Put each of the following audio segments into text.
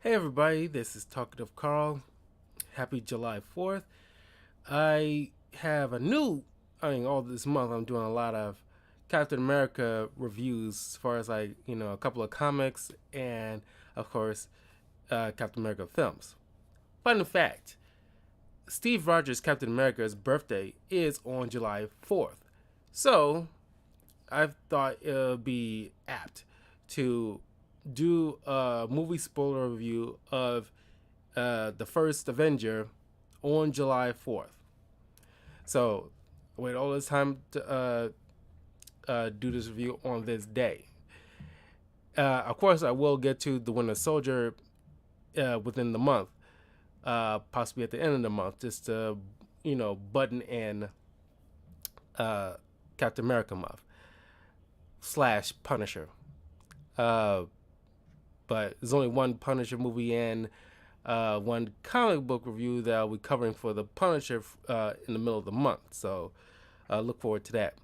Hey everybody, this is Talkative Carl. Happy July 4th. I have a new, all this month I'm doing a lot of Captain America reviews as far as a couple of comics and, of course, Captain America films. Fun fact Steve Rogers' Captain America's birthday is on July 4th. So I thought it would be apt to do a movie spoiler review of the first Avenger on July 4th. So I waited all this time to do this review on this day. Of course, I will get to the Winter Soldier within the month, possibly at the end of the month, just to button in uh, Captain America month / Punisher. Uh, but there's only one Punisher movie and one comic book review that I'll be covering for the Punisher in the middle of the month. So look forward to that.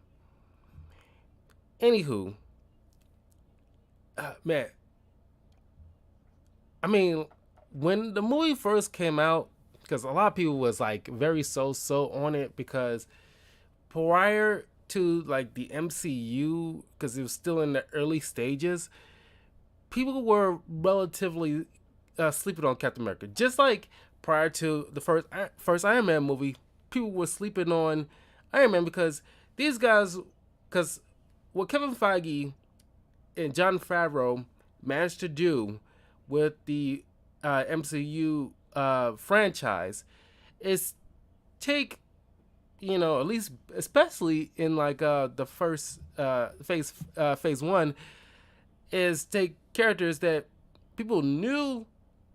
Anywho, man, I mean, when the movie first came out, because a lot of people was like very so on it because prior to like the MCU, because it was still in the early stages, people were relatively sleeping on Captain America. Just like prior to the first Iron Man movie, people were sleeping on Iron Man because these guys, because what Kevin Feige and Jon Favreau managed to do with the MCU franchise is take at least especially in like the first phase one is take characters that people knew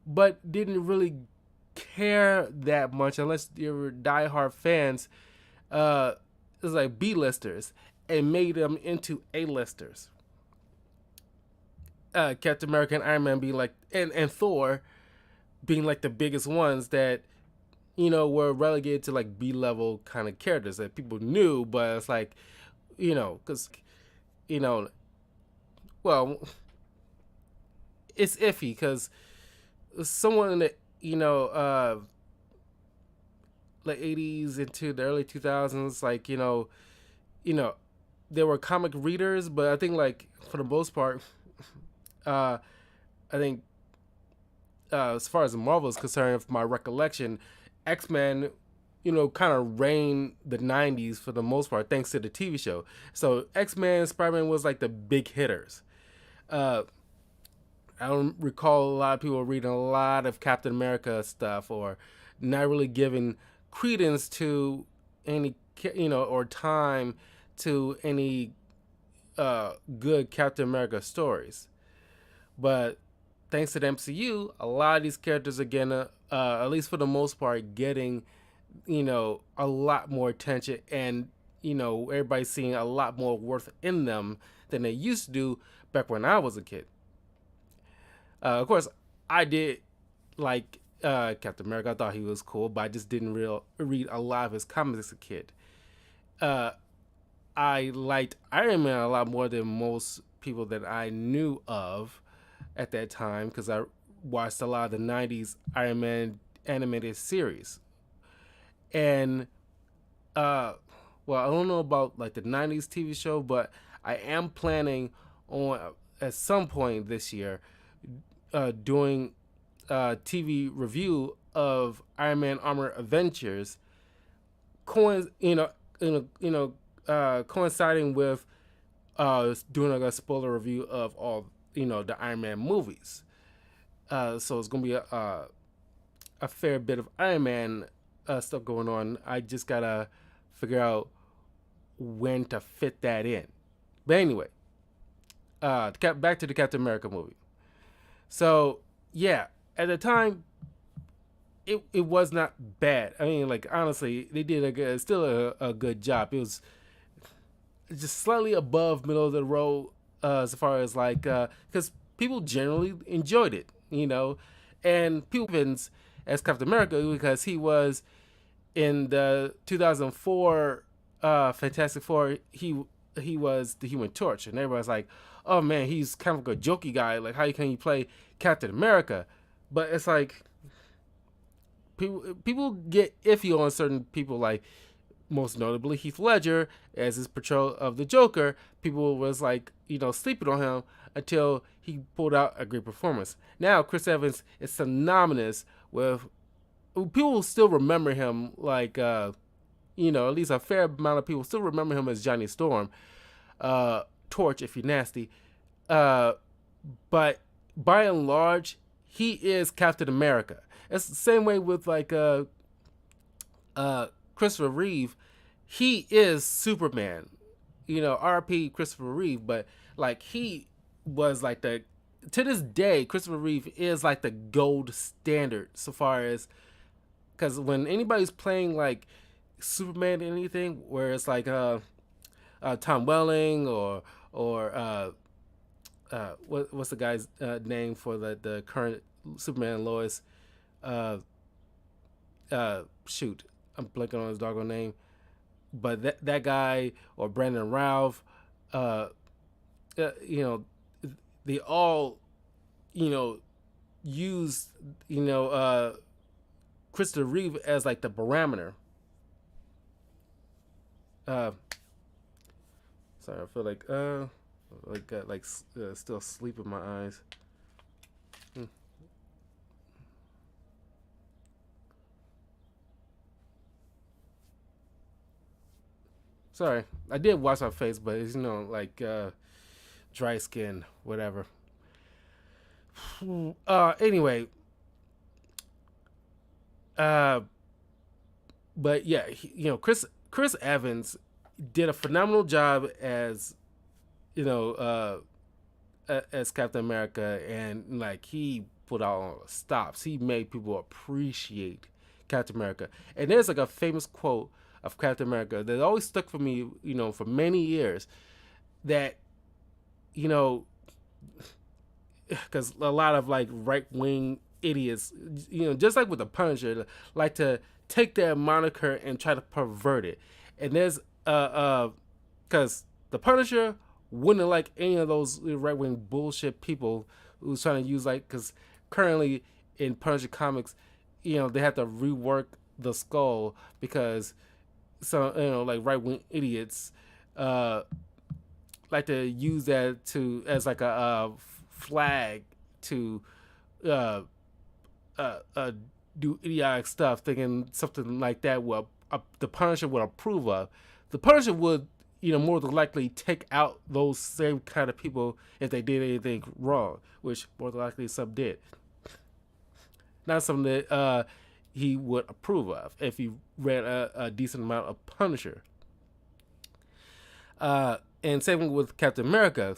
but didn't really care that much unless they were diehard fans. It was like B-listers and made them into A-listers. Captain America and Iron Man being like, and Thor being like the biggest ones that were relegated to like B-level kind of characters that people knew, but it's like, because you know, well, it's iffy because someone in the late '80s into the early 2000s, like there were comic readers, but I think like for the most part, uh, I think as far as Marvel is concerned, from my recollection, X Men, kind of reigned the '90s for the most part, thanks to the TV show. So X Men, Spider Man was like the big hitters. Uh, I don't recall a lot of people reading a lot of Captain America stuff or not really giving credence to any, or time to any good Captain America stories. But thanks to the MCU, a lot of these characters are gonna, at least for the most part, getting, a lot more attention and, everybody's seeing a lot more worth in them than they used to do back when I was a kid. Of course, I did like Captain America. I thought he was cool, but I just didn't read a lot of his comics as a kid. Uh, I liked Iron Man a lot more than most people that I knew of at that time because I watched a lot of the '90s Iron Man animated series. And well, I don't know about like the '90s TV show, but I am planning on at some point this year doing TV review of Iron Man Armor Adventures, coinciding with doing like a spoiler review of all the Iron Man movies. So it's gonna be a fair bit of Iron Man stuff going on. I just gotta figure out when to fit that in. But anyway, back to the Captain America movie. So yeah, at the time, it was not bad. I mean, like honestly, they did a good job. It was just slightly above middle of the road as far as like because people generally enjoyed it, and people as Captain America because he was in the 2004 Fantastic Four. He was the Human Torch, and everybody's like, "Oh man, he's kind of like a jokey guy. Like, how can you play Captain America?" but it's like people get iffy on certain people, like most notably Heath Ledger as his portrayal of the Joker. People was like, sleeping on him until he pulled out a great performance. Now Chris Evans is synonymous with, people still remember him like, at least a fair amount of people still remember him as Johnny Storm, Torch if you're nasty. Uh, but by and large, he is Captain America. It's the same way with like Christopher Reeve. He is Superman. R.I.P. Christopher Reeve, but like he was like the, to this day, Christopher Reeve is like the gold standard so far as, because when anybody's playing like Superman or anything, where it's like Tom Welling or what's the guy's name for the current Superman, Lois? Shoot, I'm blanking on his doggone name, but that guy or Brandon Routh, they all, use Christopher Reeve as like the barometer. Sorry, I feel like got like still sleep in my eyes. Sorry, I did wash my face, but it's like dry skin, whatever. Anyway, but yeah, Chris Evans did a phenomenal job as as Captain America, and like he put out all the stops. He made people appreciate Captain America. And there's like a famous quote of Captain America that always stuck for me, for many years. That because a lot of like right wing idiots, just like with the Punisher, like to take their moniker and try to pervert it. And there's because the Punisher wouldn't like any of those right wing bullshit people who's trying to use, like, because currently in Punisher comics, they have to rework the skull because some like right wing idiots like to use that to as like a flag to do idiotic stuff, thinking something like that will the Punisher would approve of. The Punisher would, more than likely take out those same kind of people if they did anything wrong, which more than likely some did. Not something that he would approve of if he read a decent amount of Punisher. And same with Captain America.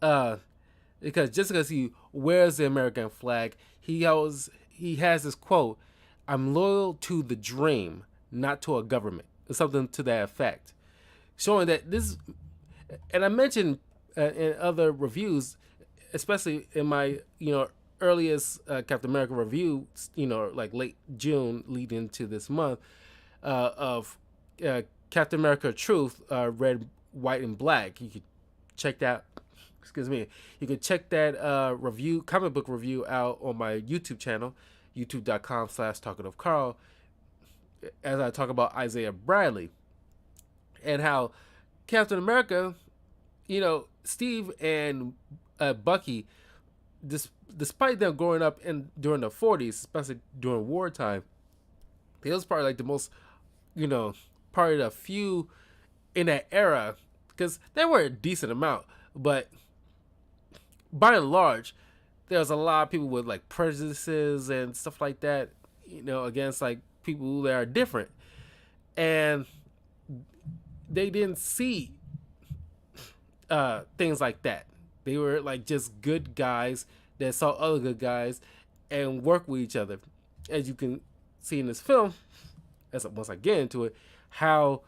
Because just because he wears the American flag, he has this quote: "I'm loyal to the dream, not to a government," or something to that effect, showing that this. And I mentioned in other reviews, especially in my earliest Captain America review, like late June leading into this month, of Captain America Truth, Red, White, and Black. You could check that. Excuse me. You can check that comic book review out on my YouTube channel, youtube.com/talkingofcarl, as I talk about Isaiah Bradley and how Captain America, Steve and Bucky, despite them growing up during the 40s, especially during wartime, they was probably like the most, probably the few in that era, because there were a decent amount, but by and large, there's a lot of people with like prejudices and stuff like that, against like people that are different, and they didn't see things like that. They were like just good guys that saw other good guys and work with each other. As you can see in this film, once I get into it, how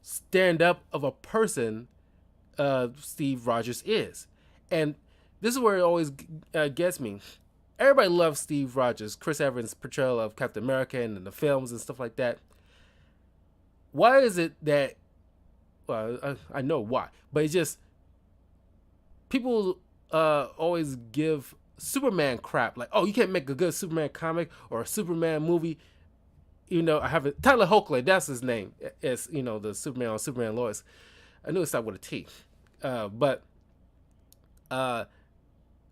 stand up of a person Steve Rogers is. And this is where it always gets me. Everybody loves Steve Rogers, Chris Evans' portrayal of Captain America and in the films and stuff like that. Why is it that, well, I know why, but it's just people always give Superman crap. Like, oh, you can't make a good Superman comic or a Superman movie. I have it. Tyler Hoechlin, that's his name. It's the Superman on Superman Lois. I knew it started with a T, but uh,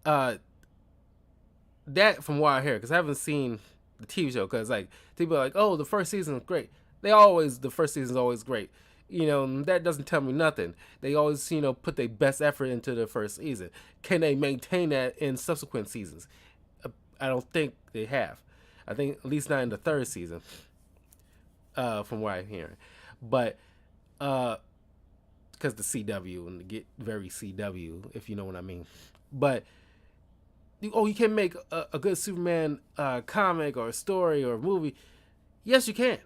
uh, that from what I hear, because I haven't seen the TV show, because like people are like, oh, the first season is great. The first season is always great. That doesn't tell me nothing. They always put their best effort into the first season. Can they maintain that in subsequent seasons? I don't think they have. I think at least not in the third season, from what I'm hearing. But because the CW and get very CW, if you know what I mean. But you can make a good Superman comic or a story or a movie. Yes, you can.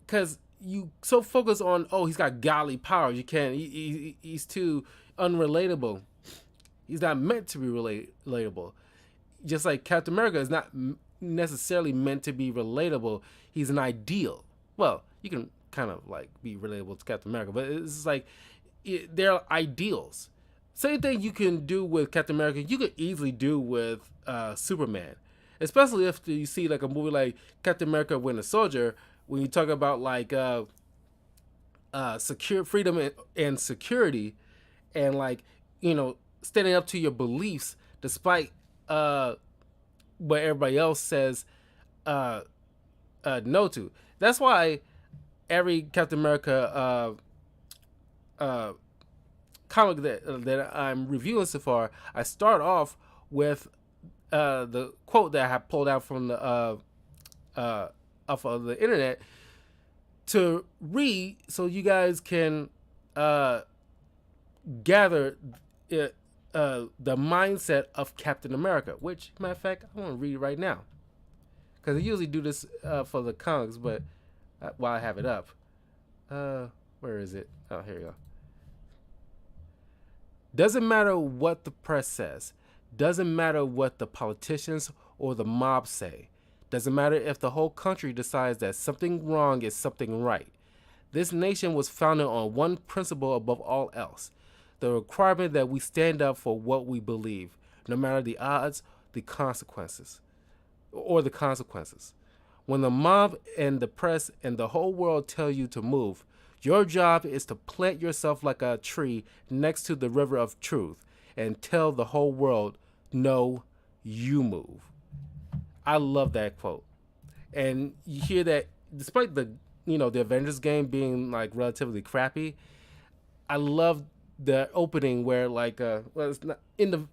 Because you so focus on, oh, he's got godly powers. You can't. He's too unrelatable. He's not meant to be relatable. Just like Captain America is not necessarily meant to be relatable. He's an ideal. Well, you can kind of like be relatable to Captain America, but it's like they're ideals. Same thing you can do with Captain America, you could easily do with Superman. Especially if you see like a movie like Captain America Winter Soldier, when you talk about like secure freedom and security, and like standing up to your beliefs despite what everybody else says no to. That's why every Captain America comic that I'm reviewing so far, I start off with the quote that I have pulled out from the off of the internet to read, so you guys can gather the mindset of Captain America. Which, matter of fact, I want to read it right now, because I usually do this for the comics, but while I have it up, where is it? Oh, here you go. Doesn't matter what the press says. Doesn't matter what the politicians or the mob say. Doesn't matter if the whole country decides that something wrong is something right. This nation was founded on one principle above all else: the requirement that we stand up for what we believe, no matter the odds, the consequences. When the mob and the press and the whole world tell you to move, your job is to plant yourself like a tree next to the river of truth and tell the whole world, no, you move. I love that quote. And you hear that despite the Avengers game being like relatively crappy, I love the opening where like it's not in the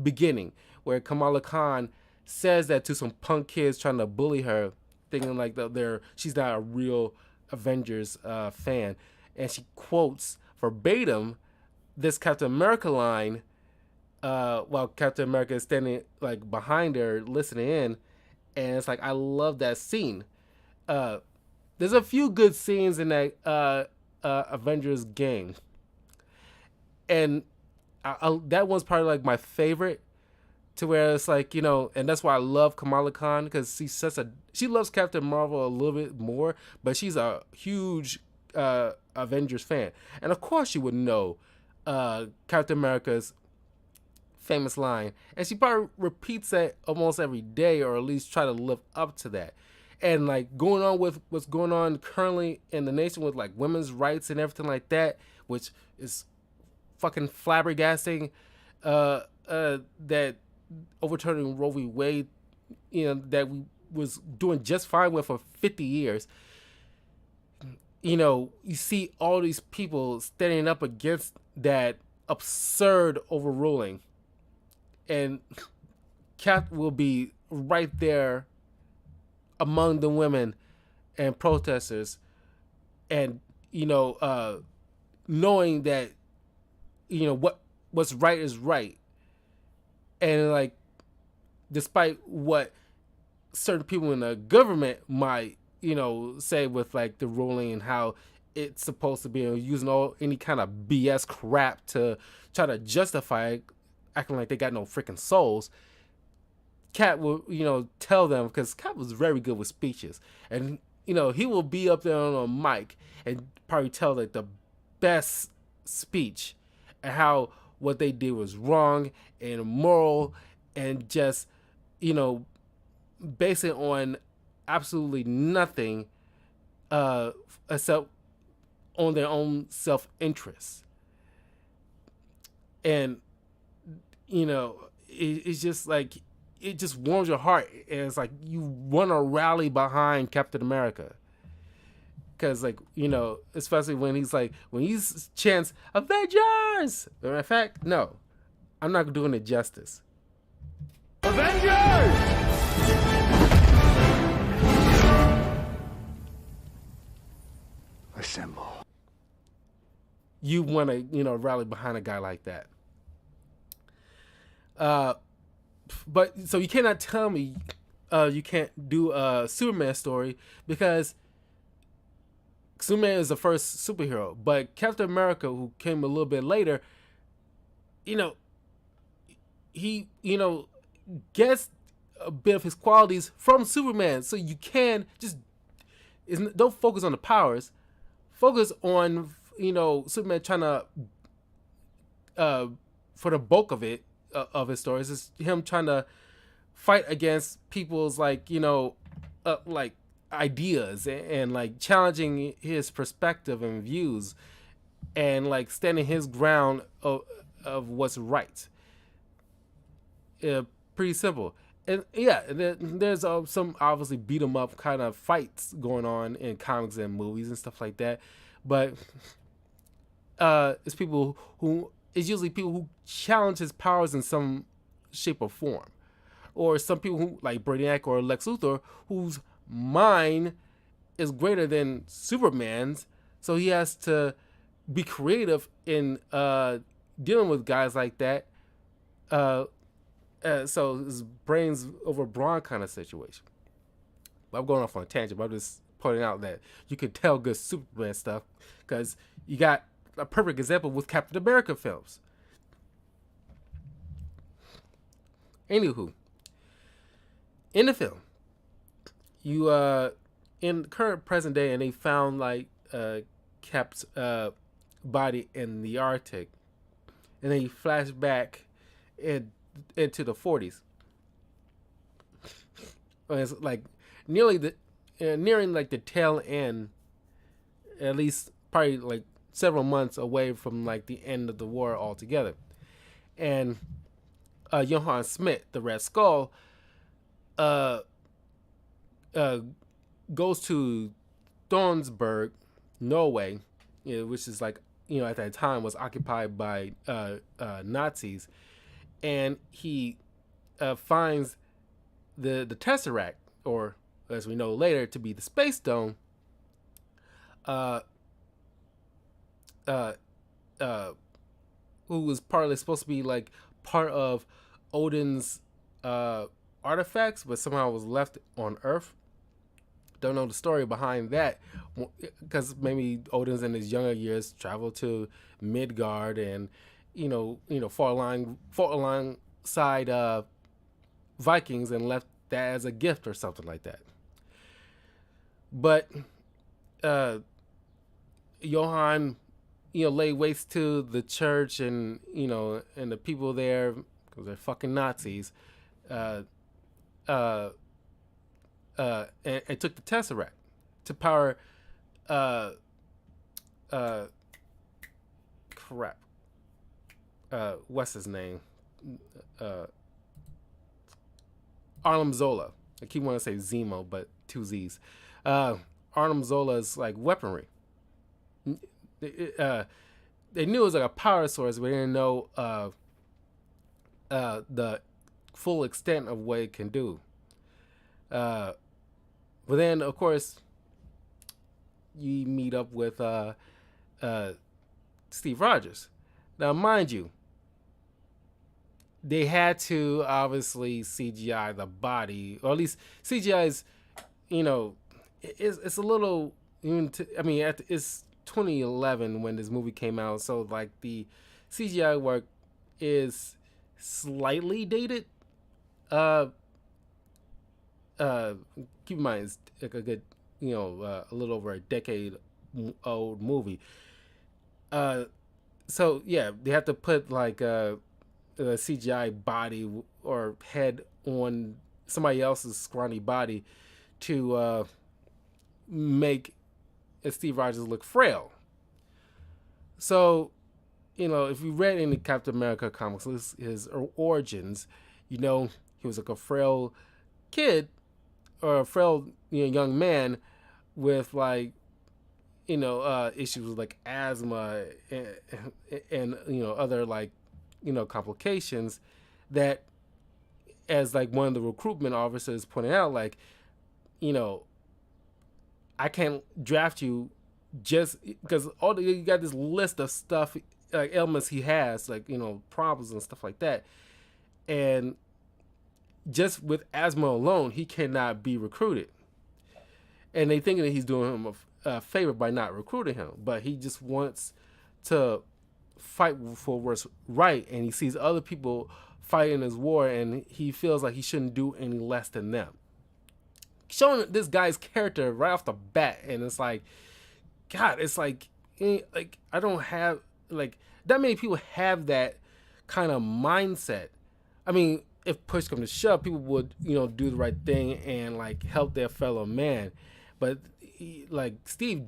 beginning where Kamala Khan says that to some punk kids trying to bully her, thinking like she's not a real Avengers fan, and she quotes verbatim this Captain America line while Captain America is standing like behind her listening in, and it's like I love that scene. There's a few good scenes in that Avengers game, and that one's probably like my favorite. To where it's like and that's why I love Kamala Khan, because she loves Captain Marvel a little bit more, but she's a huge Avengers fan, and of course she would know Captain America's famous line, and she probably repeats that almost every day, or at least try to live up to that. And like going on with what's going on currently in the nation with like women's rights and everything like that, which is fucking flabbergasting. That overturning Roe v. Wade, that we was doing just fine with for 50 years. You see all these people standing up against that absurd overruling, and Cap will be right there among the women and protesters, and knowing that what's right is right. And like, despite what certain people in the government might, say with like the ruling and how it's supposed to be, using any kind of BS crap to try to justify it, acting like they got no freaking souls. Cap will, tell them, because Cap was very good with speeches, and he will be up there on a mic and probably tell like the best speech and how what they did was wrong and immoral, and just, you know, base it on absolutely nothing uh, except on their own self-interest. And, you know, it's just like, it just warms your heart. And it's like you want to rally behind Captain America. Because, like, you know, especially when he's chants, Avengers! Matter of fact, no, I'm not doing it justice. Avengers! Assemble. You want to, you know, rally behind a guy like that. But so you cannot tell me you can't do a Superman story, because Superman is the first superhero. But Captain America, who came a little bit later, you know, he, you know, gets a bit of his qualities from Superman. So you can just don't focus on the powers. Focus on, you know, Superman trying to, for the bulk of it, of his stories, is him trying to fight against people's, like, you know, like ideas, and like challenging his perspective and views, and like standing his ground of what's right. Pretty simple. And yeah, there's some obviously beat 'em up kind of fights going on in comics and movies and stuff like that, but it's usually people who challenge his powers in some shape or form, or some people who, like Brainiac or Lex Luthor, whose mind is greater than Superman's, so he has to be creative in dealing with guys like that. So his brains over brawn kind of situation. But I'm going off on a tangent, but I'm just pointing out that you can tell good Superman stuff because you got a perfect example with Captain America films. Anywho, in the film, you in current present day, and they found like Cap's body in the Arctic, and then you flash back into the 40s. It's like nearing like the tail end, at least probably like several months away from like the end of the war altogether. And Johann Smith, the Red Skull, goes to Thornsberg, Norway, you know, which is like, you know, at that time was occupied by Nazis, and he finds the Tesseract, or as we know later to be the Space Stone, who was partly supposed to be like part of Odin's artifacts, but somehow was left on Earth. Don't know the story behind that, because maybe Odin's in his younger years traveled to Midgard and you know fought alongside Vikings and left that as a gift or something like that. But Johann, you know, laid waste to the church and you know and the people there because they're fucking Nazis. And took the Tesseract to power what's his name? Arnim Zola. I keep wanting to say Zemo, but two Z's. Arnim Zola's like weaponry. They knew it was like a power source, but they didn't know the full extent of what it can do. But then, of course, you meet up with Steve Rogers. Now, mind you, they had to obviously CGI the body, or at least CGI is, you know, it's a little. It's 2011 when this movie came out, so like the CGI work is slightly dated. Keep in mind, it's like a good, you know, a little over a decade old movie. So yeah, they have to put like a CGI body or head on somebody else's scrawny body to make Steve Rogers look frail. So, if you read any Captain America comics, his origins, he was like a frail kid or a frail young man with like issues with like asthma and other like complications that, as like one of the recruitment officers pointed out, like I can't draft you just because you got this list of stuff like ailments he has, like problems and stuff like that, and just with asthma alone he cannot be recruited, and they think that he's doing him a favor by not recruiting him, but he just wants to fight for what's right, and he sees other people fighting this war and he feels like he shouldn't do any less than them, showing this guy's character right off the bat. And it's like, God, it's like I don't have like that many people have that kind of mindset. I mean, if push comes to shove, people would do the right thing and like help their fellow man, but like Steve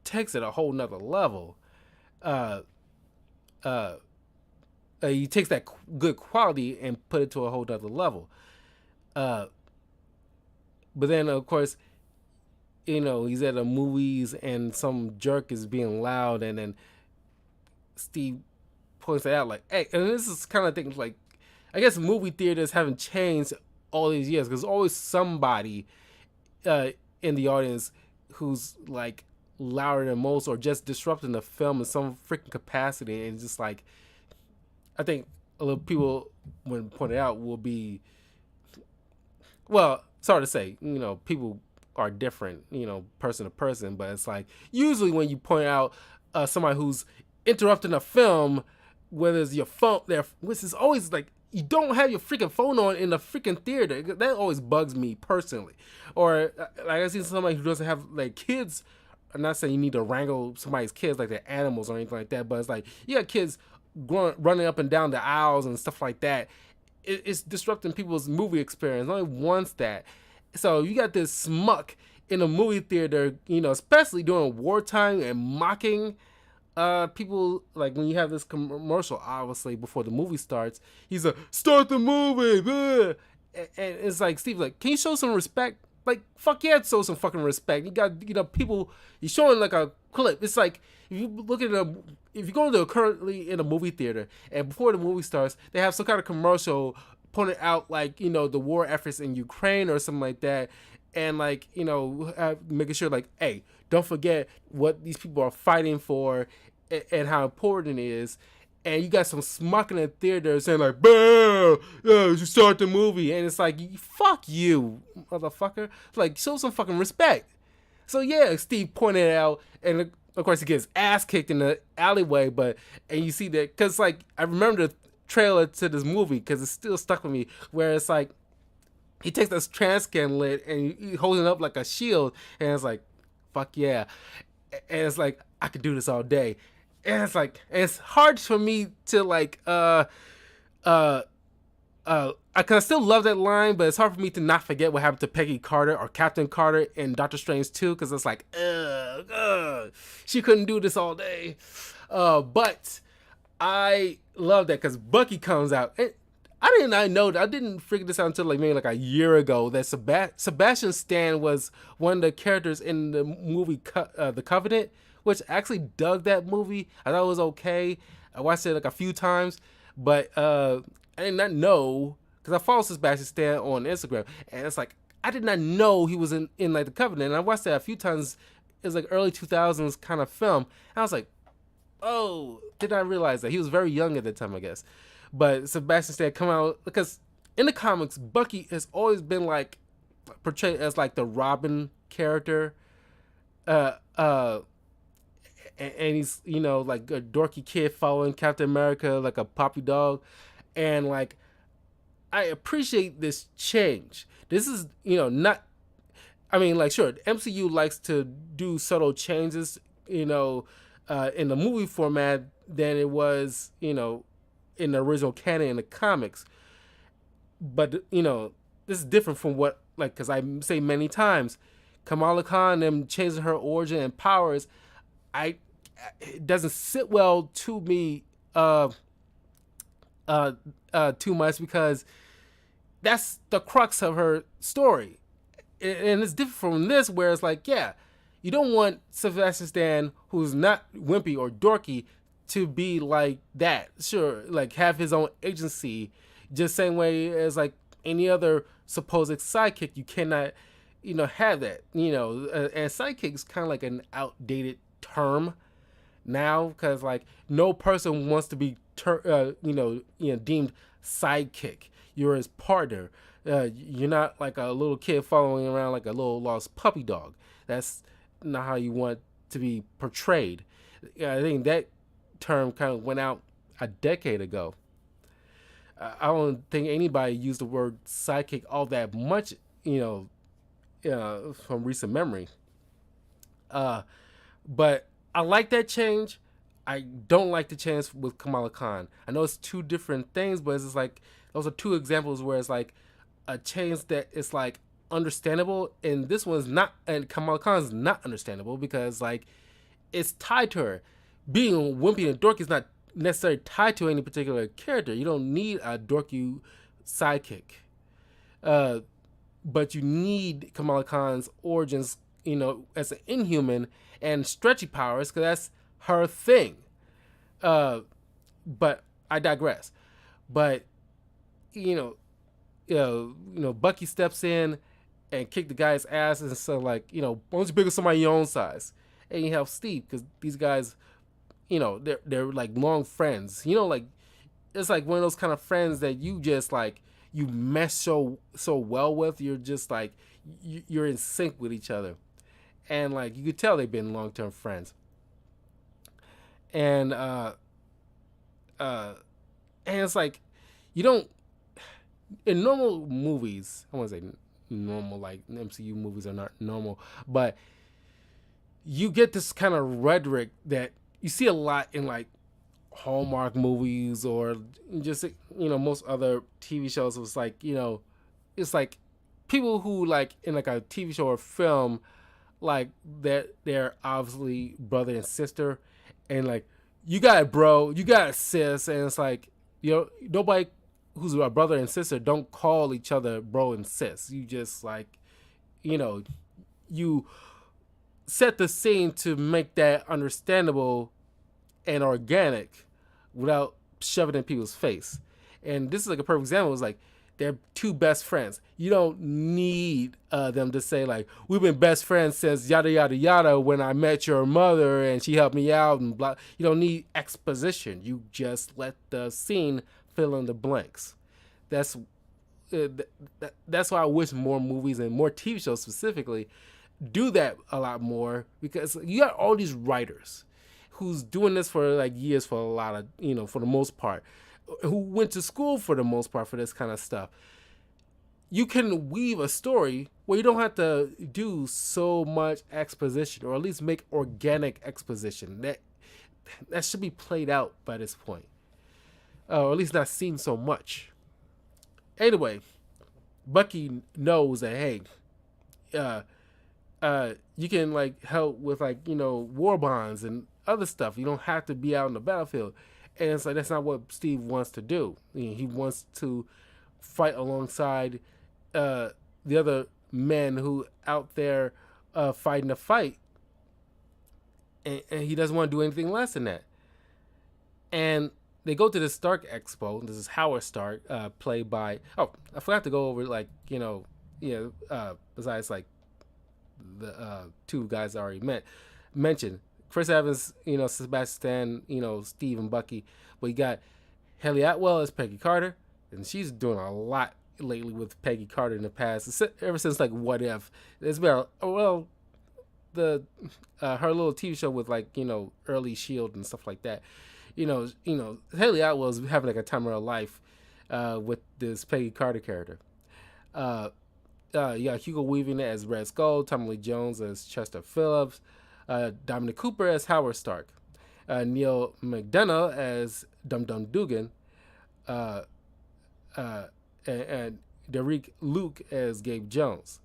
takes it a whole nother level. He takes that good quality and put it to a whole nother level. But then of course, he's at the movies and some jerk is being loud, and then Steve points it out like, hey, and this is kind of thing like, I guess movie theaters haven't changed all these years because there's always somebody in the audience who's like louder than most or just disrupting the film in some freaking capacity. And just like, I think a lot of people, when pointed out, will be, well, sorry to say, people are different, person to person, but it's like usually when you point out somebody who's interrupting a film, whether it's your phone, which is always like, you don't have your freaking phone on in the freaking theater. That always bugs me personally. Or like I see somebody who doesn't have like kids. I'm not saying you need to wrangle somebody's kids like they're animals or anything like that, but it's like you got kids running up and down the aisles and stuff like that. It's disrupting people's movie experience. No one wants that. So you got this smuck in a movie theater, especially during wartime, and mocking people. Like when you have this commercial, obviously before the movie starts, he's like, "Start the movie," blah. And it's like, Steve's like, "Can you show some respect?" Like, fuck yeah, show some fucking respect. You got people. You're showing like a clip. It's like if you look at if you go to currently in a movie theater and before the movie starts, they have some kind of commercial pointing out like the war efforts in Ukraine or something like that, and like making sure like, hey, don't forget what these people are fighting for and how important it is. And you got some smuck in the theater saying like, "Boo, you start the movie," and it's like, fuck you, motherfucker. Like, show some fucking respect. So yeah, Steve pointed it out, and of course he gets ass kicked in the alleyway. And you see that because like I remember the trailer to this movie because it's still stuck with me, where it's like he takes this Transcan lid and he holds it up like a shield, and it's like, fuck yeah, and it's like I could do this all day. And it's like, it's hard for me to like, I still love that line, but it's hard for me to not forget what happened to Peggy Carter or Captain Carter in Doctor Strange 2, because it's like, she couldn't do this all day. But I love that because Bucky comes out. And I did not know that. I didn't figure this out until like maybe like a year ago that Sebastian Stan was one of the characters in the movie The Covenant, which I actually dug that movie. I thought it was okay. I watched it like a few times, but I did not know, because I follow Sebastian Stan on Instagram, and it's like I did not know he was in like The Covenant. And I watched that a few times. It was like early 2000s kind of film, and I was like, oh, did I realize that he was very young at the time, I guess. But Sebastian Stan come out because in the comics, Bucky has always been like portrayed as like the Robin character. And he's like a dorky kid following Captain America like a puppy dog, and like I appreciate this change. This is not, I mean, like, sure, MCU likes to do subtle changes in the movie format than it was in the original canon in the comics. But this is different from what, like, because I say many times, Kamala Khan them changing her origin and powers, I it doesn't sit well to me too much, because that's the crux of her story. And it's different from this, where it's like, yeah, you don't want Sebastian Stan, who's not wimpy or dorky, to be like that. Sure, like have his own agency, just same way as like any other supposed sidekick. You cannot, have that. And sidekick's kind of like an outdated term now, because like no person wants to be deemed sidekick. You're his partner. You're not like a little kid following around like a little lost puppy dog. That's not how you want to be portrayed. I think that term kind of went out a decade ago. I don't think anybody used the word sidekick all that much, from recent memory. But I like that change. I don't like the change with Kamala Khan. I know it's two different things, but it's just like those are two examples where it's like a change that is like understandable, and this one's not. And Kamala Khan's not understandable because like it's tied to her. Being wimpy and dorky is not necessarily tied to any particular character. You don't need a dorky sidekick, but you need Kamala Khan's origins, as an Inhuman and stretchy powers, because that's her thing. But I digress. But Bucky steps in and kick the guy's ass, and so like, why don't you pick up somebody your own size? And you help Steve, because these guys, they're like long friends. Like it's like one of those kind of friends that you just like you mesh so well with. You're just like you're in sync with each other, and like you could tell they've been long-term friends. And it's like you don't, in normal movies, I want to say normal, like MCU movies are not normal, but you get this kind of rhetoric that you see a lot in like Hallmark movies, or just most other TV shows. It's like it's like people who like in like a TV show or film, like they're obviously brother and sister, and like you got it, bro, you got it, sis, and it's like nobody who's a brother and sister don't call each other bro and sis. You just like you set the scene to make that understandable and organic without shoving it in people's face. And this is like a perfect example. It's like they're two best friends. You don't need them to say like, we've been best friends since yada yada yada when I met your mother and she helped me out and blah. You don't need exposition. You just let the scene fill in the blanks. That's why I wish more movies and more TV shows specifically do that a lot more, because you got all these writers who's doing this for like years, for a lot of for the most part, who went to school for the most part for this kind of stuff. You can weave a story where you don't have to do so much exposition, or at least make organic exposition. That should be played out by this point, or at least not seen so much. Anyway, Bucky knows that, hey, you can like help with like war bonds and other stuff. You don't have to be out in the battlefield, and it's like that's not what Steve wants to do. He wants to fight alongside the other men who out there fighting the fight, and he doesn't want to do anything less than that. And they go to the Stark Expo. This is Howard Stark, played by I forgot to go over like besides like the two guys I already mentioned, Chris Evans, Sebastian Stan, Steve and Bucky. But you got Haley Atwell as Peggy Carter, and she's doing a lot lately with Peggy Carter in the past. Ever since like What If, it's been the her little TV show with like early Shield and stuff like that. Haley Atwell is having like a time of her life with this Peggy Carter character. You got Hugo Weaving as Red Skull, Tommy Lee Jones as Chester Phillips, Dominic Cooper as Howard Stark, Neil McDonough as Dum Dum Dugan, uh, uh, and Derek Luke as Gabe Jones,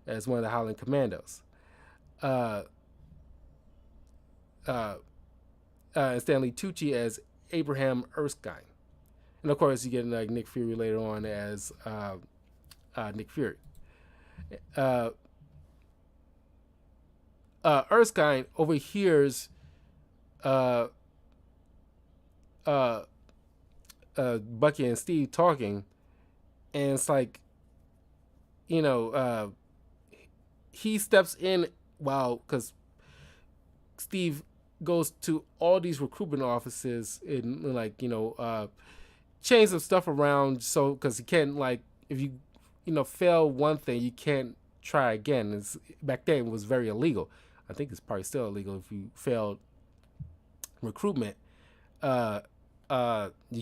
as one of the Highland Commandos. Uh, uh, and Stanley Tucci as Abraham Erskine. And of course, you get like Nick Fury later on as Nick Fury. Uh, Erskine overhears uh, uh, Bucky and Steve talking, and it's like, he steps in while, because Steve goes to all these recruitment offices and like, change some stuff around, so because he can't, like, if you fail one thing, you can't try again. Back then it was very illegal. I think it's probably still illegal if you failed recruitment. You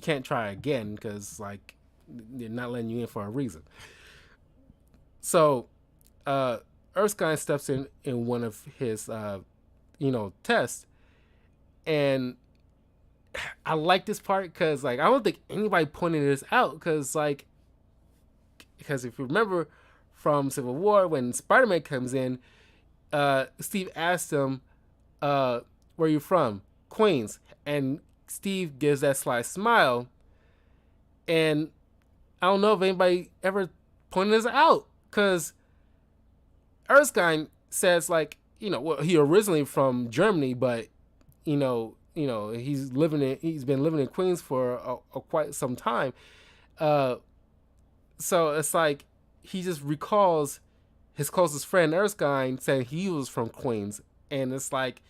can't try again because, like, they're not letting you in for a reason. So Erskine steps in one of his tests, and I like this part because, like, I don't think anybody pointed this out because if you remember from Civil War, when Spider-Man comes in, Steve asked him, where are you from? Queens. And Steve gives that sly smile, and I don't know if anybody ever pointed this out, because Erskine says, like, well, he originally from Germany, but he's been living in Queens for quite some time. So it's like he just recalls his closest friend Erskine saying he was from Queens, and it's like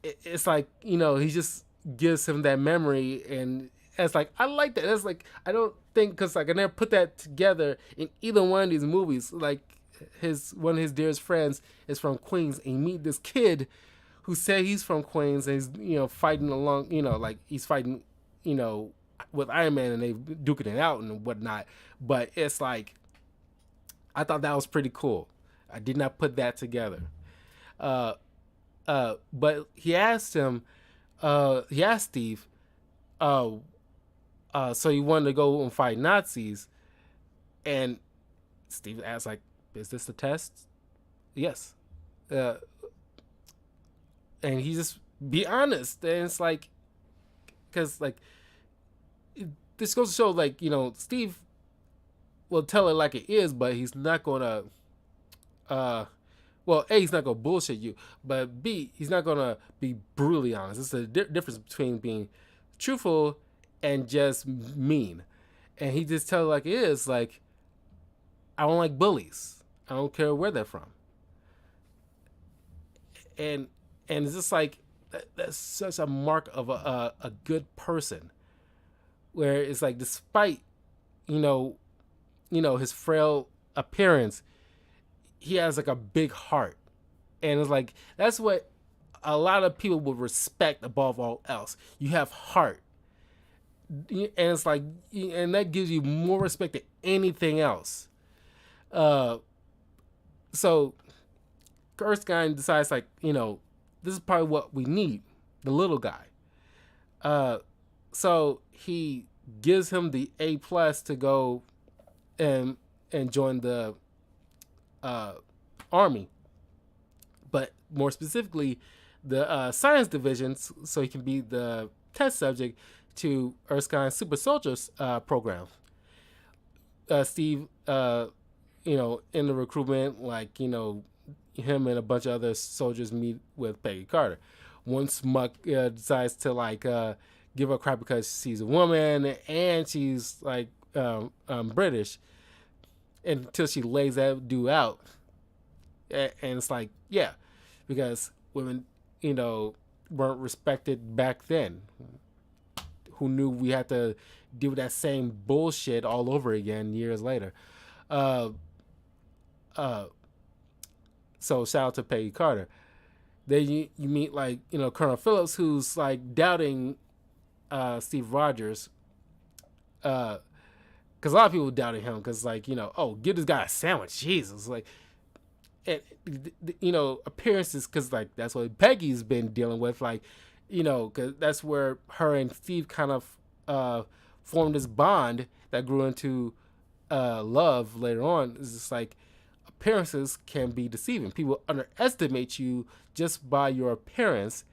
he just gives him that memory, and it's like, I like that. It's like, I don't think, because like I never put that together in either one of these movies. Like, one of his dearest friends is from Queens, and you meet this kid who said he's from Queens, and he's fighting along, like he's fighting with Iron Man, and they duking it out and whatnot. But it's like, I thought that was pretty cool. I did not put that together. But he asked Steve, so you wanted to go and fight Nazis? And Steve asked, like, is this a test? Yes. And he just be honest. And it's like, because, like, this goes to show, like, Steve will tell it like it is, but he's not going to, well, A, he's not going to bullshit you, but B, he's not going to be brutally honest. It's the difference between being truthful and just mean. And he just tells it like it is, like, I don't like bullies. I don't care where they're from. And it's just like, that's such a mark of a good person, where it's like, despite his frail appearance, he has like a big heart, and it's like, that's what a lot of people would respect above all else. You have heart, and it's like, and that gives you more respect than anything else. So Erskine decides, like, this is probably what we need, the little guy. So he gives him the A+ to go and join the army, but more specifically the science division, so he can be the test subject to Erskine's super soldiers program. Steve, in the recruitment, like, him and a bunch of other soldiers meet with Peggy Carter. Once Muck decides to, like, give her crap because she's a woman and she's, like, British, until she lays that dude out. And it's like, yeah, because women, weren't respected back then. Who knew we had to deal with that same bullshit all over again years later? So shout out to Peggy Carter. Then you meet, like, Colonel Phillips, who's like doubting Steve Rogers. Because a lot of people doubted him, because, like, oh, give this guy a sandwich, Jesus, like, and appearances, because, like, that's what Peggy's been dealing with, like, because that's where her and Steve kind of formed this bond that grew into love later on. It's just like appearances can be deceiving. People underestimate you just by your appearance,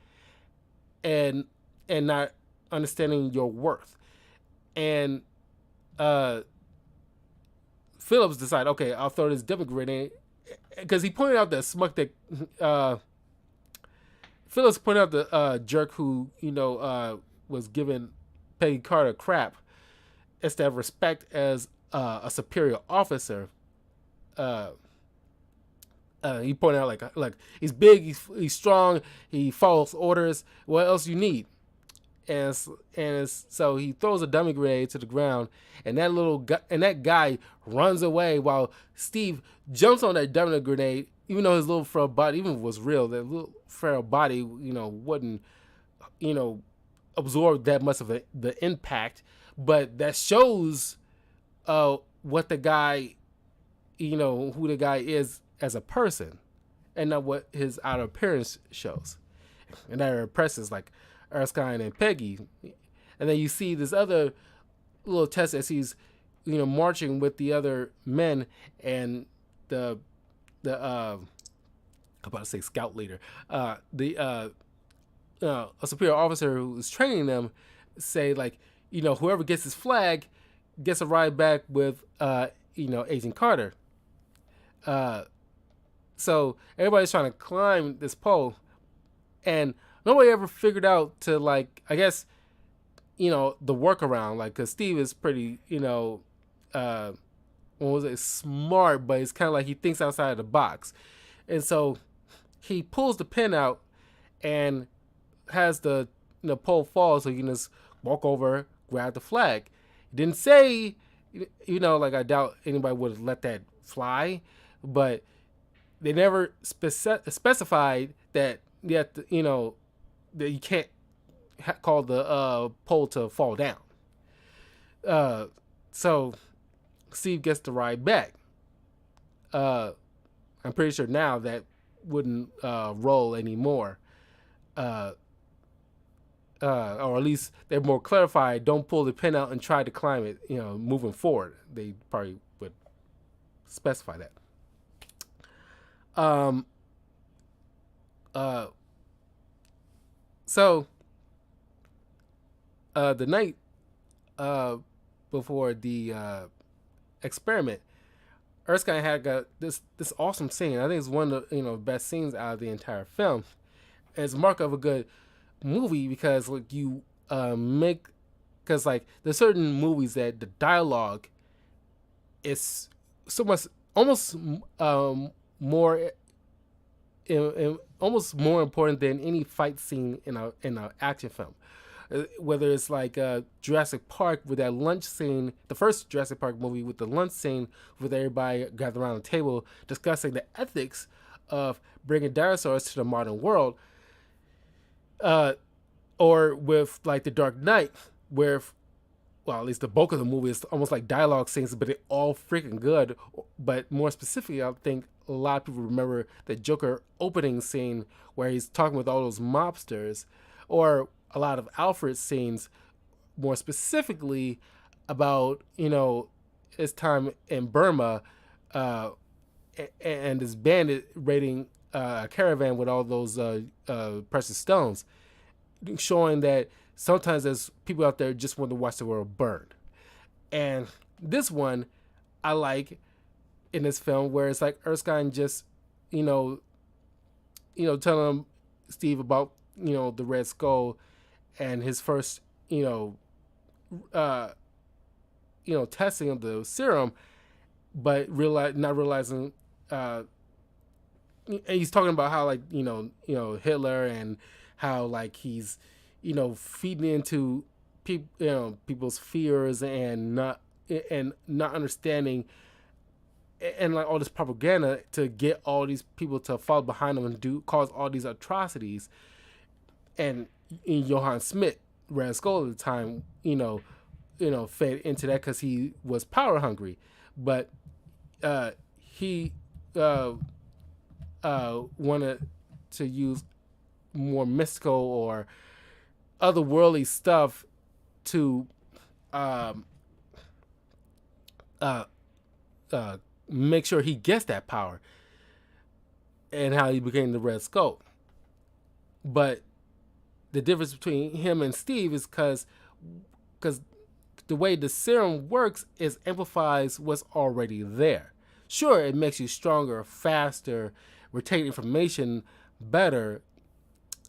and not understanding your worth. And uh, Phillips decided, okay, I'll throw this demi grenade, because he pointed out that smuck that Phillips pointed out the jerk who was giving Peggy Carter crap instead of respect as a superior officer. Uh, he pointed out like he's big, he's strong, he follows orders. What else you need? So he throws a dummy grenade to the ground, and that guy runs away while Steve jumps on that dummy grenade. Even though his little frail body, even if it was real, that little frail body, wouldn't, absorb that much of the impact. But that shows what the guy, who the guy is as a person, and not what his outer appearance shows. And that impresses like Erskine and Peggy. And then you see this other little test as he's, marching with the other men, and the I'm about to say scout leader, a superior officer who's training them, say like, whoever gets his flag gets a ride back with Agent Carter. So everybody's trying to climb this pole, and nobody ever figured out to, like, I guess, the workaround, like, because Steve is pretty, smart, but it's kind of like he thinks outside of the box. And so he pulls the pin out and has the pole fall so you can just walk over, grab the flag. He didn't say, like, I doubt anybody would have let that fly, but they never specified that you have to, that you can't call the pole to fall down. So Steve gets to ride back. I'm pretty sure now that wouldn't roll anymore. Or at least they're more clarified. Don't pull the pin out and try to climb it, moving forward. They probably would specify that. So the night before the experiment, Erskine had got this awesome scene. I think it's one of the best scenes out of the entire film. And it's a mark of a good movie because like you because like there's certain movies that the dialogue is so much almost more almost more important than any fight scene in an action film. Whether it's like Jurassic Park with that lunch scene, the first Jurassic Park movie with the lunch scene with everybody gathered around the table discussing the ethics of bringing dinosaurs to the modern world, or with like The Dark Knight, where, well, at least the bulk of the movie is almost like dialogue scenes, but they're all freaking good. But more specifically, I think a lot of people remember the Joker opening scene where he's talking with all those mobsters, or a lot of Alfred's scenes, more specifically about his time in Burma, and this bandit raiding a caravan with all those precious stones, showing that sometimes there's people out there just want to watch the world burn. And this one I like in this film, where it's like Erskine just telling him, Steve, about the Red Skull and his first testing of the serum, but not realizing he's talking about how like Hitler, and how like he's feeding into people's fears and not understanding, and like all this propaganda to get all these people to follow behind him and cause all these atrocities. And Johann Smith, Red Skull at the time, fed into that because he was power hungry, but he wanted to use more mystical or otherworldly stuff to um, uh, uh, make sure he gets that power, and how he became the Red Skull. But the difference between him and Steve is because the way the serum works is amplifies what's already there. Sure, it makes you stronger, faster, retain information better,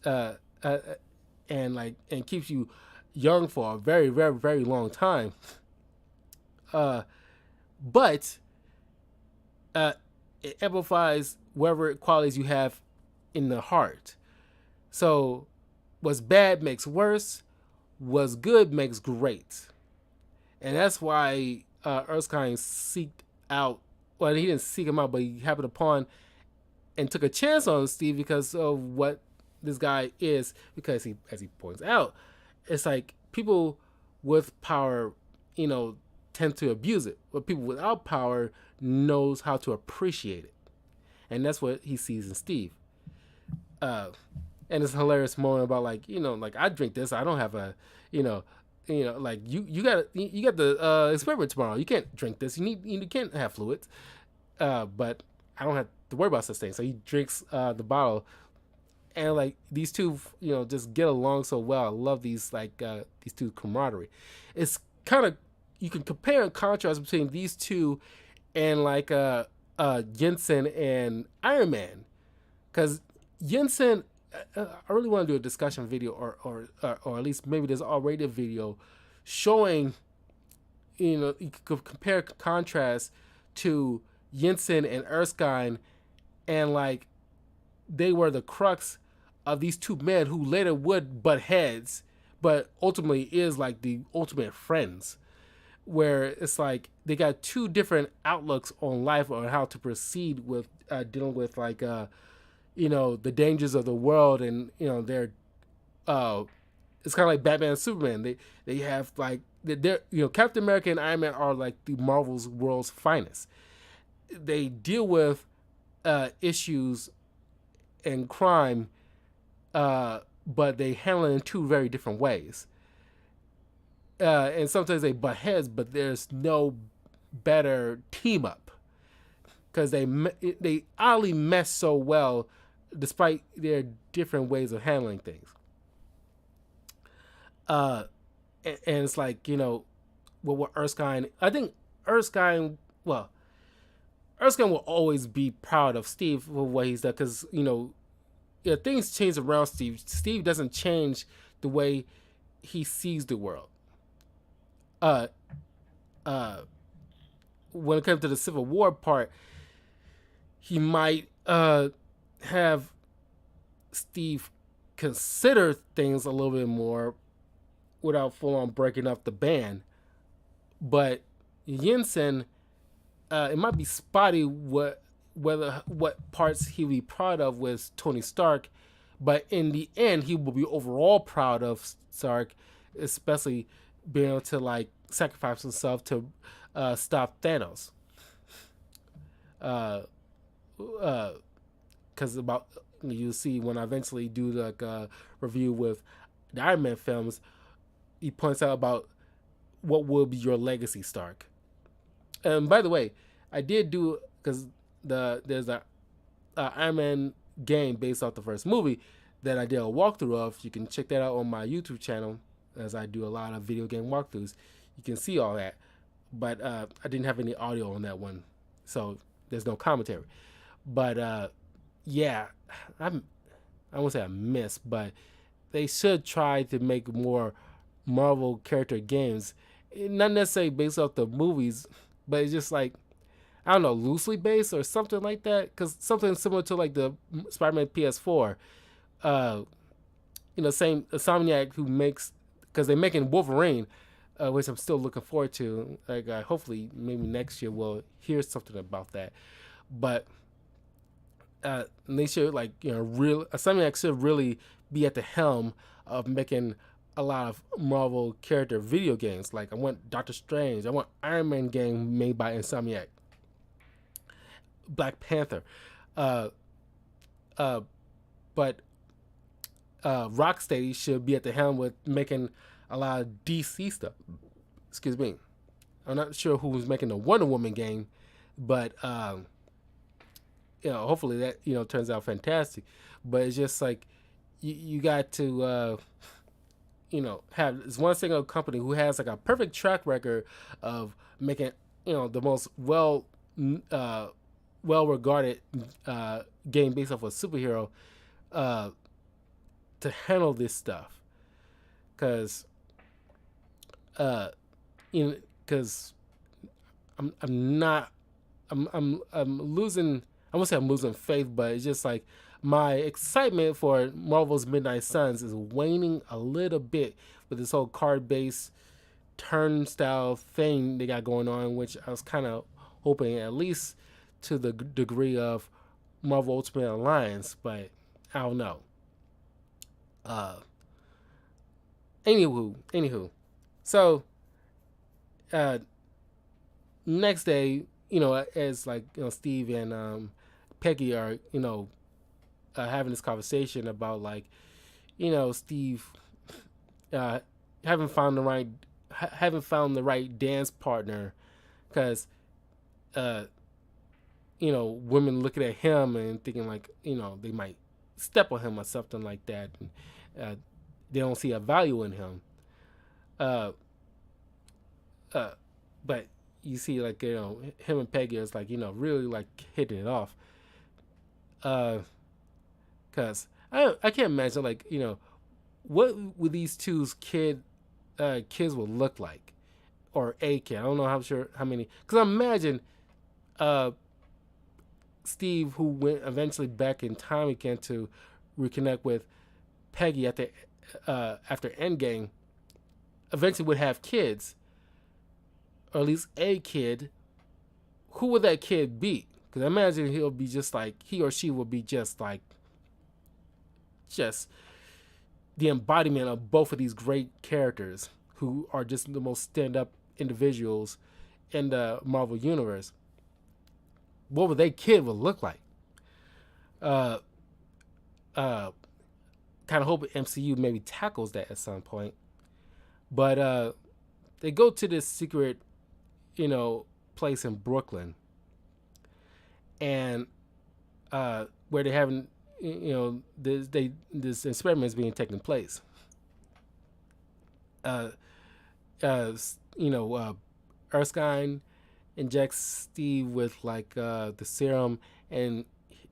uh, uh, and keeps you young for a very, very, very long time. Uh, but uh, it amplifies whatever qualities you have in the heart. So, what's bad makes worse. What's good makes great. And that's why Erskine seeked out. Well, he didn't seek him out, but he happened upon and took a chance on Steve because of what this guy is. Because he, as he points out, it's like people with power, you know, tend to abuse it, but people without power knows how to appreciate it, and that's what he sees in Steve. Uh, and it's a hilarious moment about like like I drink this, I don't have a you know like you got the experiment tomorrow. You can't drink this. You can't have fluids. But I don't have to worry about such things. So he drinks the bottle, and like these two, just get along so well. I love these two camaraderie. It's kind of you can compare and contrast between these two and like Jensen and Iron Man, because Jensen. I really want to do a discussion video, or at least maybe there's already a video showing, you could compare contrast to Jensen and Erskine, and like they were the crux of these two men who later would butt heads, but ultimately is like the ultimate friends. Where it's like they got two different outlooks on life or how to proceed with dealing with like the dangers of the world, and they're it's kind of like Batman and Superman. They have like they're Captain America and Iron Man are like the Marvel's world's finest. They deal with issues and crime, but they handle it in two very different ways. And sometimes they butt heads, but there's no better team up because they oddly mesh so well despite their different ways of handling things. And it's like, what Erskine, I think Erskine, well, Erskine will always be proud of Steve for what he's done because, things change around Steve. Steve doesn't change the way he sees the world. Uh, uh, when it comes to the Civil War part, he might have Steve consider things a little bit more without full on breaking up the band. But Jensen, it might be spotty what parts he'll be proud of with Tony Stark, but in the end he will be overall proud of Stark, especially being able to like sacrifice himself to stop Thanos. Because about you'll see when I eventually do like a review with the Iron Man films, he points out about what will be your legacy, Stark. And by the way, I did do because there's a Iron Man game based off the first movie that I did a walkthrough of. You can check that out on my YouTube channel as I do a lot of video game walkthroughs. You can see all that, but I didn't have any audio on that one, so there's no commentary. But yeah, I won't say I miss, but they should try to make more Marvel character games, not necessarily based off the movies, but it's just like I don't know, loosely based or something like that. Because something similar to like the Spider-Man PS4, same Insomniac who makes, because they're making Wolverine, which I'm still looking forward to. Like hopefully maybe next year we'll hear something about that, but. They should Insomniac should really be at the helm of making a lot of Marvel character video games. Like I want Doctor Strange, I want Iron Man game made by Insomniac, Black Panther, but Rocksteady should be at the helm with making a lot of DC stuff. excuse me. I'm not sure who's making the Wonder Woman game, but hopefully that turns out fantastic. But it's just like you got to have this one single company who has like a perfect track record of making the most well regarded game based off a superhero uh, to handle this stuff, because because I'm not I'm losing. I won't say I'm losing faith, but it's just like my excitement for Marvel's Midnight Suns is waning a little bit with this whole card based turnstile thing they got going on, which I was kind of hoping at least to the degree of Marvel Ultimate Alliance, but I don't know. Uh, anywho, so uh, next day, as like Steve and Peggy are having this conversation about like Steve uh, haven't found the right dance partner, because women looking at him and thinking like they might step on him or something like that, and they don't see a value in him. Uh, uh, but you see like him and Peggy is like really like hitting it off. Cause I can't imagine like what would these two's kids would look like, or a kid. I don't know how many. Cause I imagine Steve, who went eventually back in time again to reconnect with Peggy after Endgame, eventually would have kids, or at least a kid. Who would that kid be? Because I imagine he'll be just like he or she will be just the embodiment of both of these great characters who are just the most stand-up individuals in the Marvel universe. What would that kid would look like? Uh, uh, Kind of hope MCU maybe tackles that at some point. But they go to this secret, place in Brooklyn, and where they haven't, this experiment is being taken place. Uh, Erskine injects Steve with like the serum and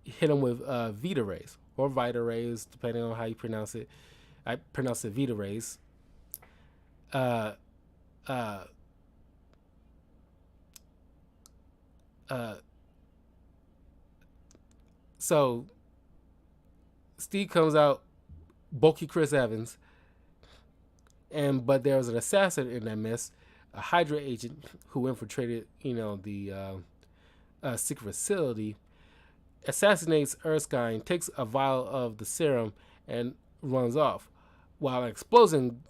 hit him with Vita rays or Vita rays, depending on how you pronounce it. I pronounce it Vita rays. Uh, uh, uh, so Steve comes out bulky Chris Evans, but there was an assassin in that mess, a Hydra agent who infiltrated, the secret facility, assassinates Erskine, takes a vial of the serum, and runs off. While an explosion,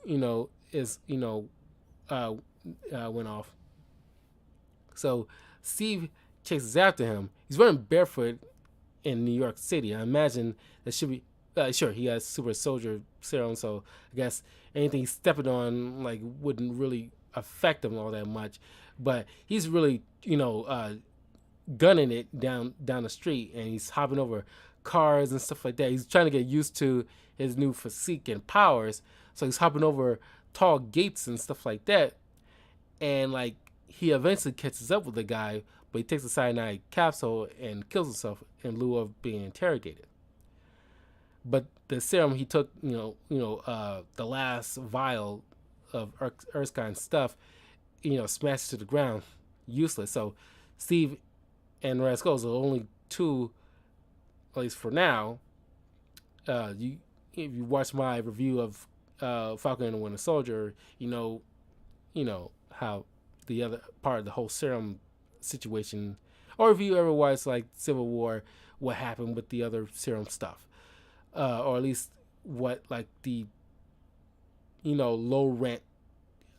went off. So Steve chases after him. He's running barefoot in New York City. I imagine that should be sure he has super soldier serum, so I guess anything he's stepping on like wouldn't really affect him all that much. But he's really gunning it down the street, and he's hopping over cars and stuff like that. He's trying to get used to his new physique and powers, so he's hopping over tall gates and stuff like that. And like he eventually catches up with the guy, but he takes a cyanide capsule and kills himself in lieu of being interrogated. But the serum he took, the last vial of Erskine's stuff, smashed to the ground, useless. So Steve and Red Skull are the only two, at least for now. If you watch my review of Falcon and the Winter Soldier, you know how the other part of the whole serum situation, or if you ever watched like Civil War, what happened with the other serum stuff, or at least what like the low rent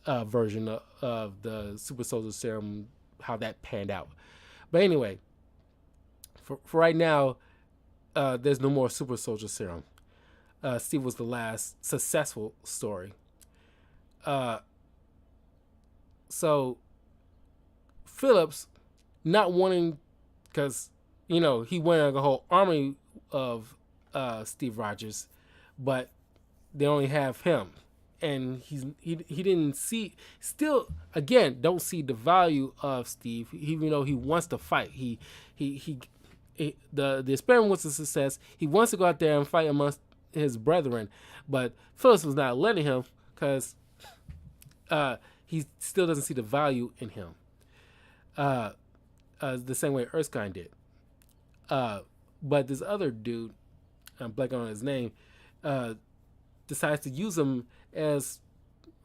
version of the Super Soldier Serum, how that panned out. But anyway, for right now, there's no more Super Soldier Serum. Steve was the last successful story. So Phillips, not wanting, because he went like a whole army of Steve Rogers, but they only have him, and he didn't see, still again don't see the value of Steve, even though he wants to fight. The experiment was a success. He wants to go out there and fight amongst his brethren, but Phillips was not letting him because he still doesn't see the value in him, uh, the same way Erskine did. But this other dude, I'm blanking on his name, uh, decides to use him as,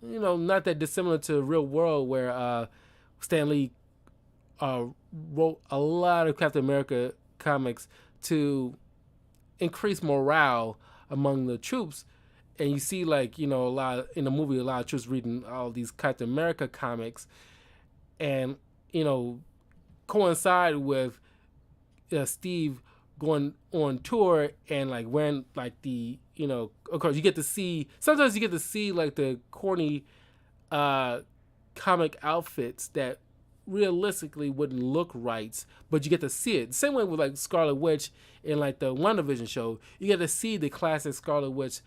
not that dissimilar to the real world where Stan Lee wrote a lot of Captain America comics to increase morale among the troops. And you see, like, a lot in the movie, a lot of troops reading all these Captain America comics, and coincide with Steve going on tour and like wearing like the of course you get to see, sometimes you get to see like the corny comic outfits that realistically wouldn't look right, but you get to see it. Same way with like Scarlet Witch in like the WandaVision show, you get to see the classic Scarlet Witch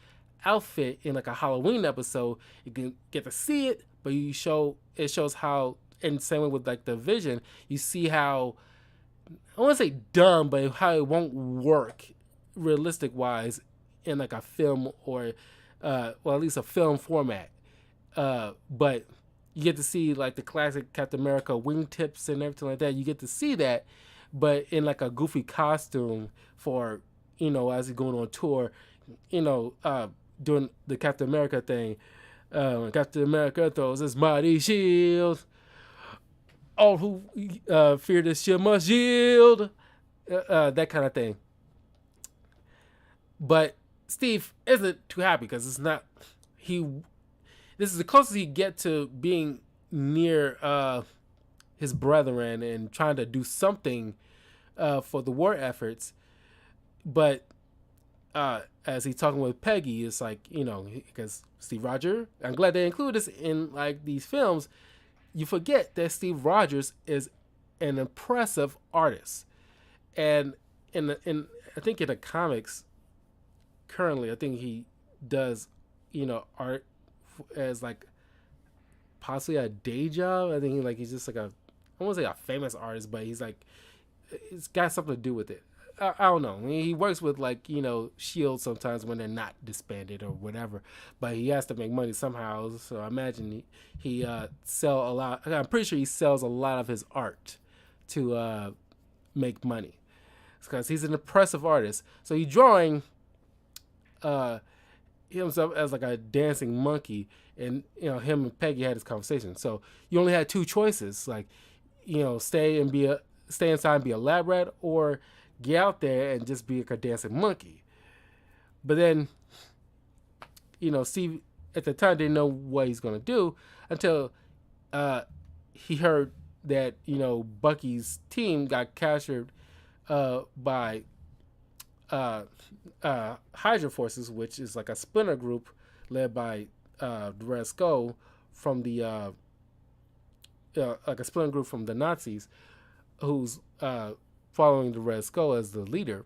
outfit in like a Halloween episode. You can get to see it, but it shows how, and same way with like the Vision, you see how, I want to say dumb, but how it won't work realistic wise in like a film or well, at least a film format. But you get to see like the classic Captain America wingtips and everything like that. You get to see that, but in like a goofy costume for, as he's going on tour, doing the Captain America thing. Captain America throws his mighty shield. All who fear this shit must yield. That kind of thing. But Steve isn't too happy because it's not, this is the closest he get to being near his brethren and trying to do something for the war efforts. But as he's talking with Peggy, it's like, because Steve Rogers, I'm glad they include this in like these films, you forget that Steve Rogers is an impressive artist. And in I think in the comics currently, I think he does, art as like possibly a day job. I think he's just like I won't say a famous artist, but he's like, it's got something to do with it. I don't know. I mean, he works with like Shield sometimes when they're not disbanded or whatever, but he has to make money somehow. So I imagine he sell a lot. I'm pretty sure he sells a lot of his art to make money, because he's an impressive artist. So he's drawing himself as like a dancing monkey, and him and Peggy had this conversation. So you only had two choices, like stay inside and be a lab rat, or get out there and just be like a dancing monkey. But then Steve at the time didn't know what he's gonna do until he heard that Bucky's team got captured by Hydra forces, which is like a splinter group led by the Red Skull from the like a splinter group from the Nazis, who's following the Red Skull as the leader.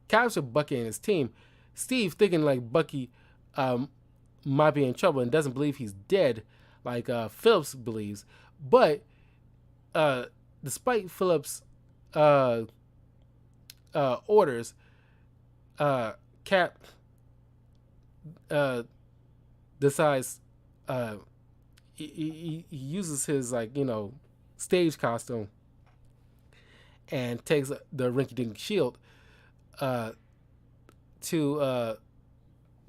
Captured Bucky and his team. Steve, thinking like Bucky might be in trouble and doesn't believe he's dead like Phillips believes, but despite Phillips' orders, Cap decides he uses his stage costume and takes the rinky-dink shield to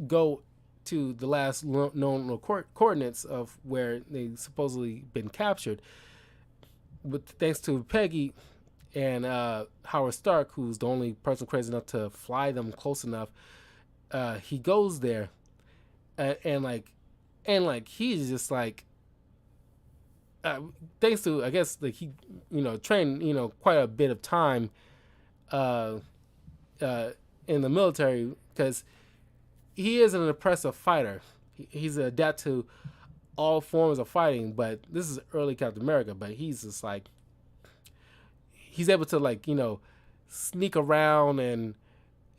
go to the last known coordinates of where they supposedly been captured. But thanks to Peggy and Howard Stark, who's the only person crazy enough to fly them close enough, he goes there, and he's just like, thanks to, I guess, like he trained quite a bit of time in the military, because he is an impressive fighter. He's adapted to all forms of fighting. But this is early Captain America, but he's just like he's able to like sneak around and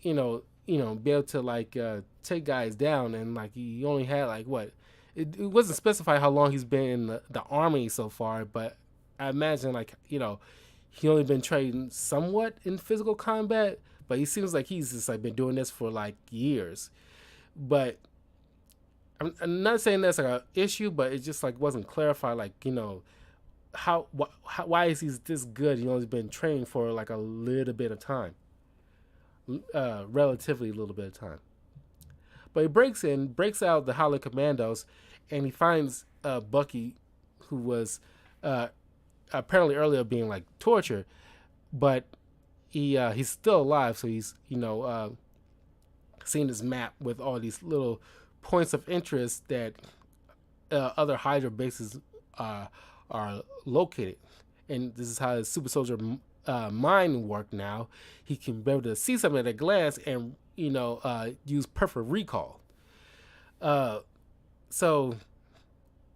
be able to like take guys down, and like he only had like what it wasn't specified how long he's been in the army so far, but I imagine like he only been trained somewhat in physical combat, but he seems like he's just like been doing this for like years. But I'm not saying that's like an issue, but it just like wasn't clarified like why is he this good? He only been training for like a little bit of time, relatively little bit of time. But he breaks out the Hollow Commandos, and he finds Bucky, who was apparently earlier being like tortured, but he's still alive. So he's seen his map with all these little points of interest that other Hydra bases are located, and this is how his super soldier mind work. Now he can be able to see something at a glance and use perfect recall. So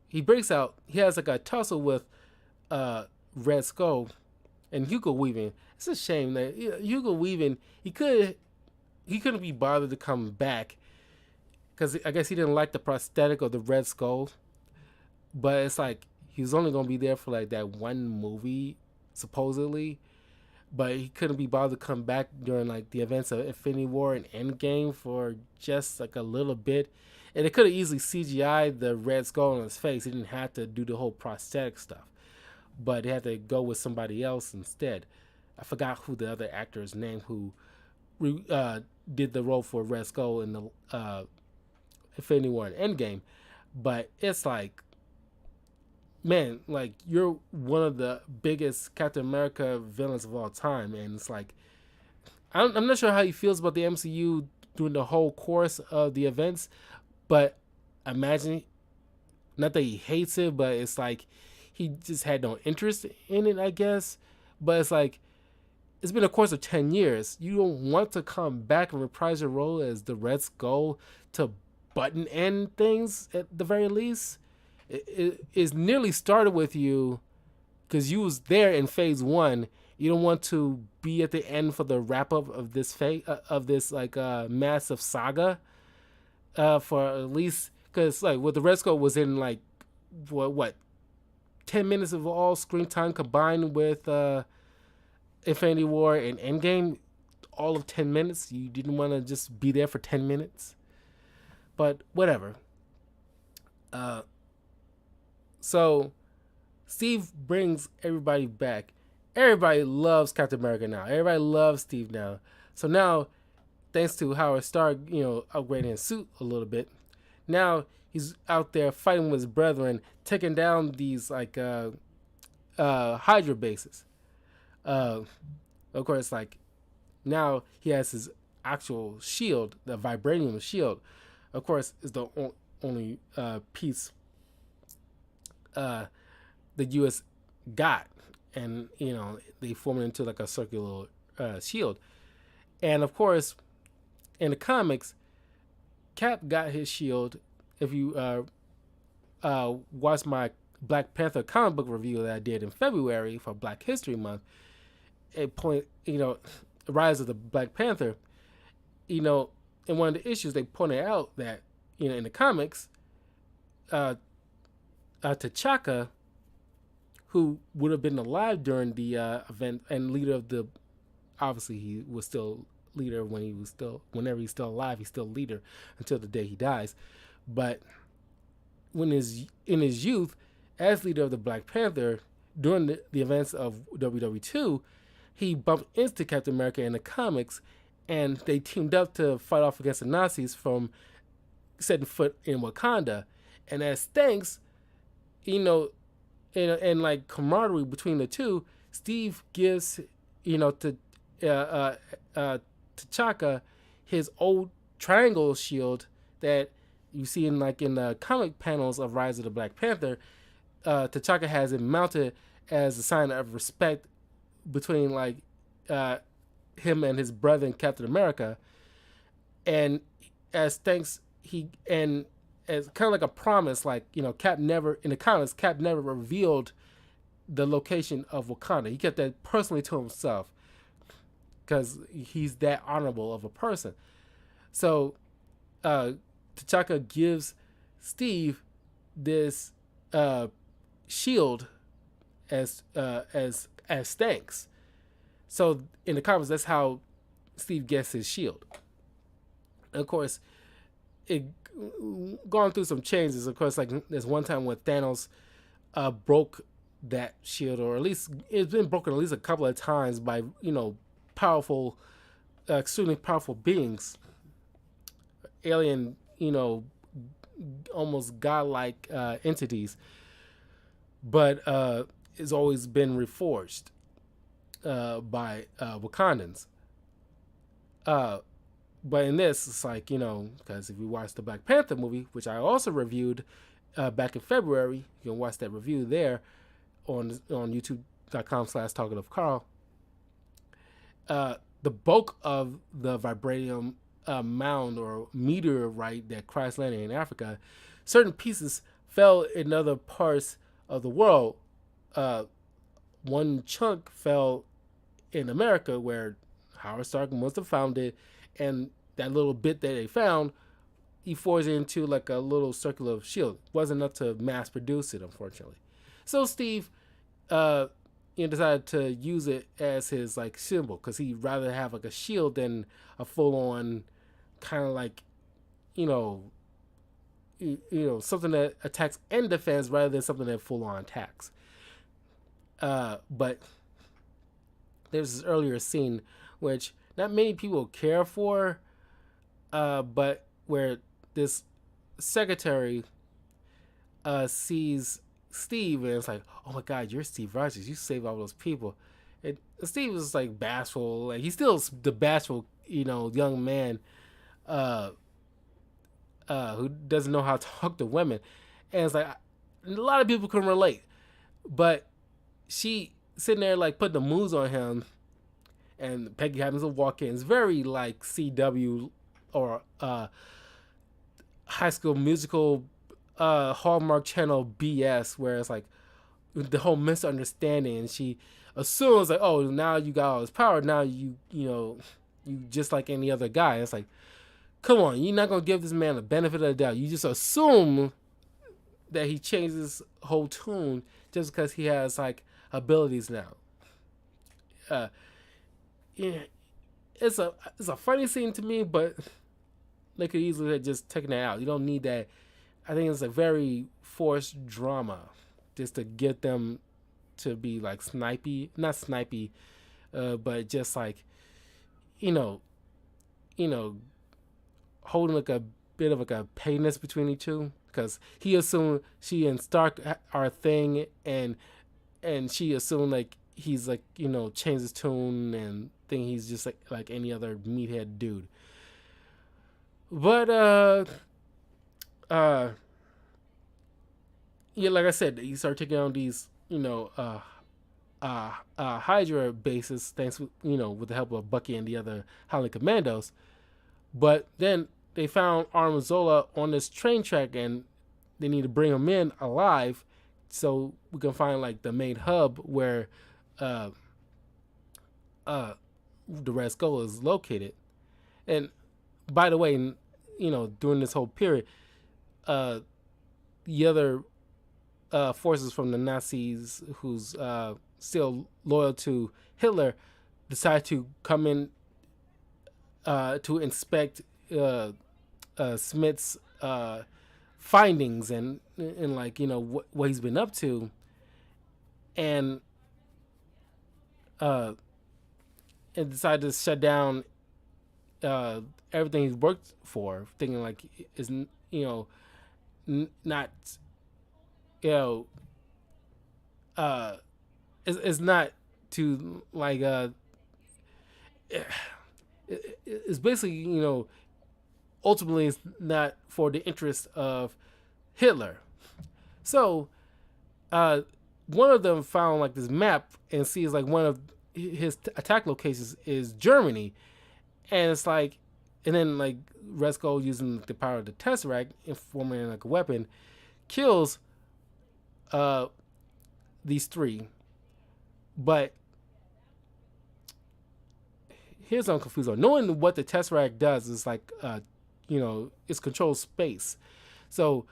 he breaks out. He has like a tussle with Red Skull and Hugo Weaving. It's a shame that Hugo Weaving he couldn't be bothered to come back because I guess he didn't like the prosthetic of the Red Skull. But it's like he was only gonna be there for like that one movie supposedly, but he couldn't be bothered to come back during like the events of Infinity War and Endgame for just like a little bit. And it could have easily CGI'd the Red Skull on his face. He didn't have to do the whole prosthetic stuff, but he had to go with somebody else instead. I forgot who the other actor's name who did the role for Red Skull in the Infinity War and Endgame. But it's like, man, like you're one of the biggest Captain America villains of all time, and it's like I'm not sure how he feels about the MCU during the whole course of the events, but imagine, not that he hates it, but it's like he just had no interest in it, I guess. But it's like it's been a course of 10 years. You don't want to come back and reprise your role as the Red Skull to button end things at the very least. It's nearly started with you because you was there in phase one. You don't want to be at the end for the wrap up of this phase of this like massive saga for at least, because like what the Red Skull was in like what 10 minutes of all screen time combined with Infinity War and Endgame, all of 10 minutes. You didn't want to just be there for 10 minutes, but whatever. So Steve brings everybody back. Everybody loves Captain America now. Everybody loves Steve now. So now, thanks to Howard Stark, upgrading his suit a little bit, now he's out there fighting with his brethren, taking down these like Hydra bases. Of course, like now he has his actual shield, the vibranium shield. Of course, is the only piece the U.S. got, and they form it into like a circular shield. And of course, in the comics, Cap got his shield. If you watch my Black Panther comic book review that I did in February for Black History Month, Rise of the Black Panther, in one of the issues they pointed out that in the comics, T'Chaka, who would have been alive during the event and leader of the, obviously he was still leader whenever he's still alive, he's still leader until the day he dies. But in his youth, as leader of the Black Panther, during the events of WW2, he bumped into Captain America in the comics, and they teamed up to fight off against the Nazis from setting foot in Wakanda. And as thanks, and like camaraderie between the two, Steve gives, to T'Chaka his old triangle shield that you see in the comic panels of Rise of the Black Panther. T'Chaka has it mounted as a sign of respect between him and his brother in Captain America, and as thanks as kind of like a promise. Like, Cap never in the comics, Cap never revealed the location of Wakanda. He kept that personally to himself because he's that honorable of a person. So T'Chaka gives Steve this shield as thanks. So in the comics, that's how Steve gets his shield. And of course, it gone through some changes. Of course, like there's one time when Thanos broke that shield, or at least it's been broken at least a couple of times by powerful, extremely powerful beings, alien, almost godlike entities, but it's always been reforged by Wakandans. But in this, it's like, because if you watch the Black Panther movie, which I also reviewed back in February, you can watch that review there on youtube.com/talking of Carl. The bulk of the vibranium mound or meteorite that crashed landing in Africa, certain pieces fell in other parts of the world. One chunk fell in America, where Howard Stark must have found it, and that little bit that they found, he forged it into like a little circular shield. It wasn't enough to mass produce it, unfortunately. So Steve decided to use it as his like symbol, because he'd rather have like a shield than a full-on kind of like something that attacks and defends, rather than something that full-on attacks. But there's this earlier scene which not many people care for, but where this secretary sees Steve, and it's like, oh my God, you're Steve Rogers, you saved all those people. And Steve is like bashful, like he's still the bashful young man who doesn't know how to talk to women. And it's like, a lot of people can relate, but she sitting there like putting the moves on him, and Peggy happens to walk in. It's very like CW or High School Musical Hallmark Channel BS, where it's like the whole misunderstanding, and she assumes like, oh, now you got all this power, now you just like any other guy. It's like, come on, you're not gonna give this man the benefit of the doubt. You just assume that he changes whole tune just because he has like abilities now. Yeah, it's a funny scene to me, but they could easily have just taken it out. You don't need that. I think it's a very forced drama just to get them to be like not snipey, but just like holding like a bit of like a pettiness between the two, because he assumed she and Stark are a thing, and she assumed like he's like changed his tune and think he's just like any other meathead dude. But yeah, like I said, he started taking on these Hydra bases, thanks with the help of Bucky and the other Howling Commandos. But then they found Armazola on this train track, and they need to bring him in alive so we can find like the main hub where the Red Skull is located. And by the way, during this whole period, the other forces from the Nazis who's still loyal to Hitler decide to come in to inspect Smith's findings and like what he's been up to, and decide to shut down everything he's worked for, thinking like is not it's not to like it's basically ultimately it's not for the interest of Hitler. So one of them found like this map and sees like one of his attack locations is Germany, and it's like and then like Red Skull using the power of the Tesseract and forming like a weapon kills uh these three. But here's what I'm confused on. Knowing what the Tesseract does is like it controls space. So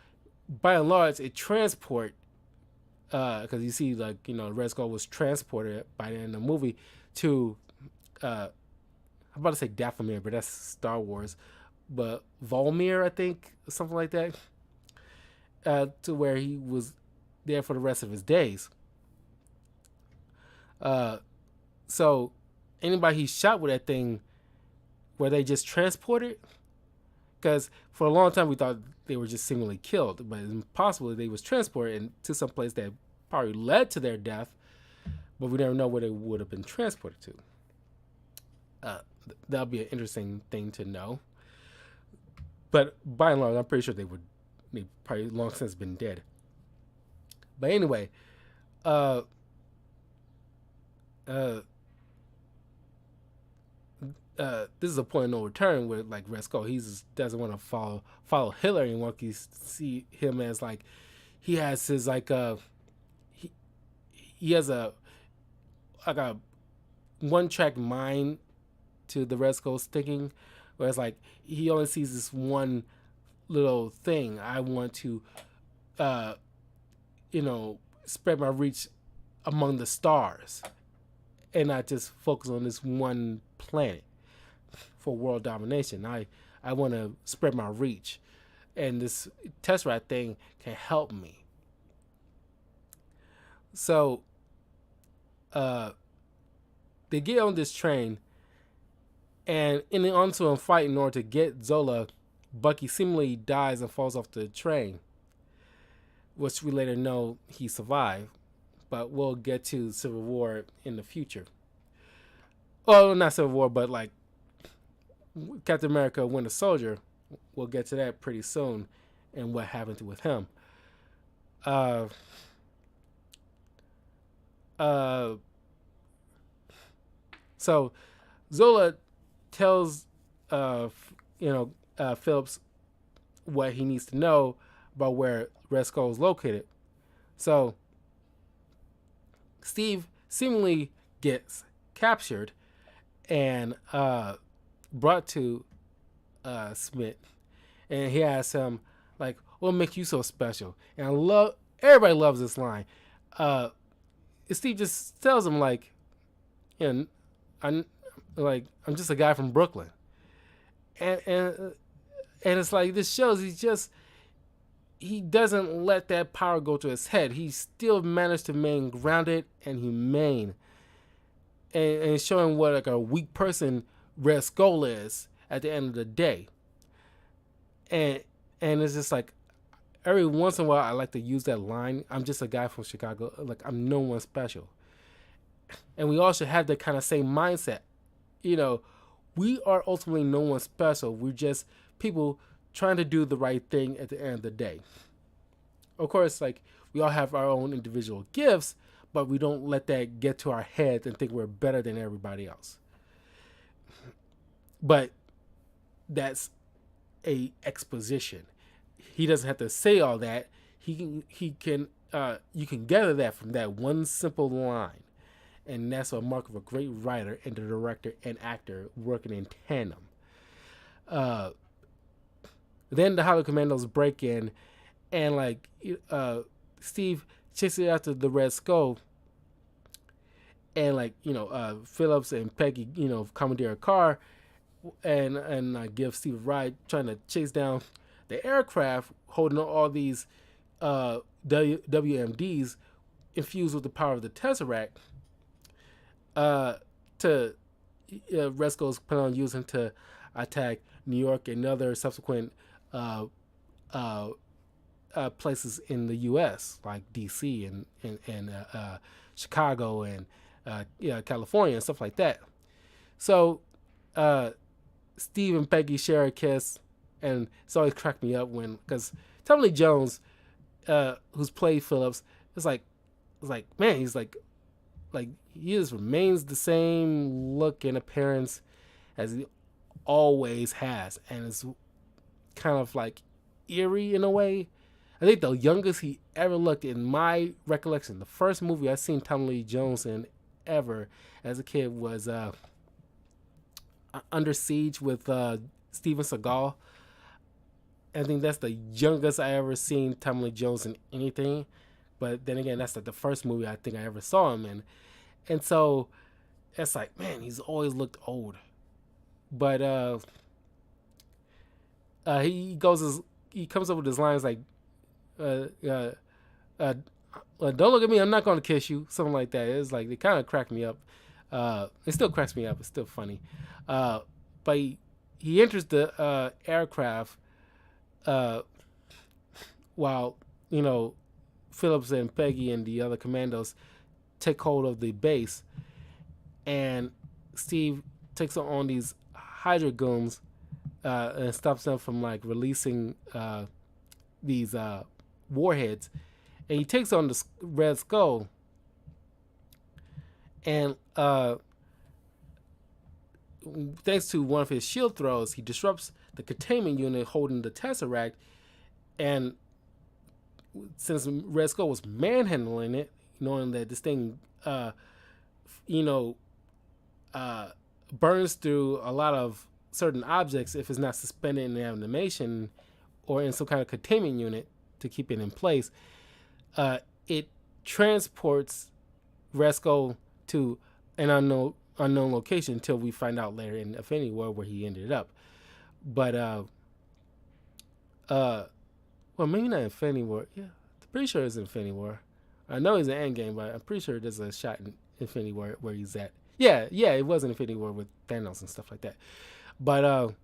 by and large, it transport because you see like Red Skull was transported by the end of the movie to I'm about to say Dathomir, but that's Star Wars, but Volmir, I think, something like that, to where he was there for the rest of his days. So anybody he shot with that thing, were they just transported? Because for a long time we thought they were just seemingly killed, but it's possible they was transported to some place that probably led to their death, but we never know where they would have been transported to. That'll be an interesting thing to know. But by and large, I'm pretty sure they probably long since been dead. But anyway, this is a point of no return where like Red Skull, he just doesn't want to follow Hitler anymore. You see him as like he has his like he has a one track mind to the Red Skull's thinking, where it's like he only sees this one little thing. I want to spread my reach among the stars and not just focus on this one planet for world domination. I want to spread my reach, and this Tesseract thing can help me. So they get on this train, and in the ensuing fight, in order to get Zola, Bucky seemingly dies and falls off the train, which we later know he survived. But we'll get to Civil War in the future. Well, not Civil War, but like Captain America Winter Soldier. We'll get to that pretty soon and what happened with him. So Zola tells Phillips what he needs to know about where Red Skull is located. So Steve seemingly gets captured and brought to Smith, and he asks him like, "What makes you so special?" And everybody loves this line. Steve just tells him like, I'm just a guy from Brooklyn, and it's like this shows he doesn't let that power go to his head. He still managed to remain grounded and humane, and showing what like a weak person Red Skull is at the end of the day. And it's just like every once in a while I like to use that line. I'm just a guy from Chicago. Like I'm no one special. And we all should have that kind of same mindset. We are ultimately no one special. We're just people trying to do the right thing at the end of the day. Of course, like we all have our own individual gifts, but we don't let that get to our heads and think we're better than everybody else. But that's a exposition. He doesn't have to say all that. He can you can gather that from that one simple line. And that's a mark of a great writer and the director and actor working in tandem. Then the Hollow Commandos break in, and like Steve chases after the Red Skull, and like Phillips and Peggy commandeer a car, and give Steve a ride, trying to chase down the aircraft holding all these WMDs infused with the power of the Tesseract. To Red Skull's plan on using to attack New York and other subsequent places in the U.S. like D.C. and Chicago and California and stuff like that. So Steve and Peggy share a kiss, and it's always cracked me up because Tommy Lee Jones, who's played Phillips, it's like man, he's like he just remains the same look and appearance as he always has, and it's kind of like eerie in a way. I think the youngest he ever looked in my recollection, the first movie I seen Tommy Lee Jones in ever as a kid was Under Siege with Steven Seagal. I think that's the youngest I ever seen Tommy Lee Jones in anything. But then again, that's like the first movie I think I ever saw him in. And so it's like, man, he's always looked old. But he comes up with his lines like, uh, uh, uh, "Don't look at me, I'm not going to kiss you," something like that. It's like it kind of cracked me up. It still cracks me up. It's still funny. But he enters the aircraft while Phillips and Peggy and the other commandos take hold of the base, and Steve takes on these Hydra goons and stops them from like releasing these warheads, and he takes on the Red Skull, and thanks to one of his shield throws, he disrupts the containment unit holding the Tesseract, and since Red Skull was manhandling it, knowing that this thing, burns through a lot of certain objects if it's not suspended in animation or in some kind of containment unit to keep it in place, it transports Red Skull to an unknown location until we find out later in Infinity War where he ended up. But well, maybe not Infinity War. Yeah, I'm pretty sure it's Infinity War. I know he's in Endgame, but I'm pretty sure there's a shot in Infinity War where he's at. Yeah, it was in Infinity War with Thanos and stuff like that. But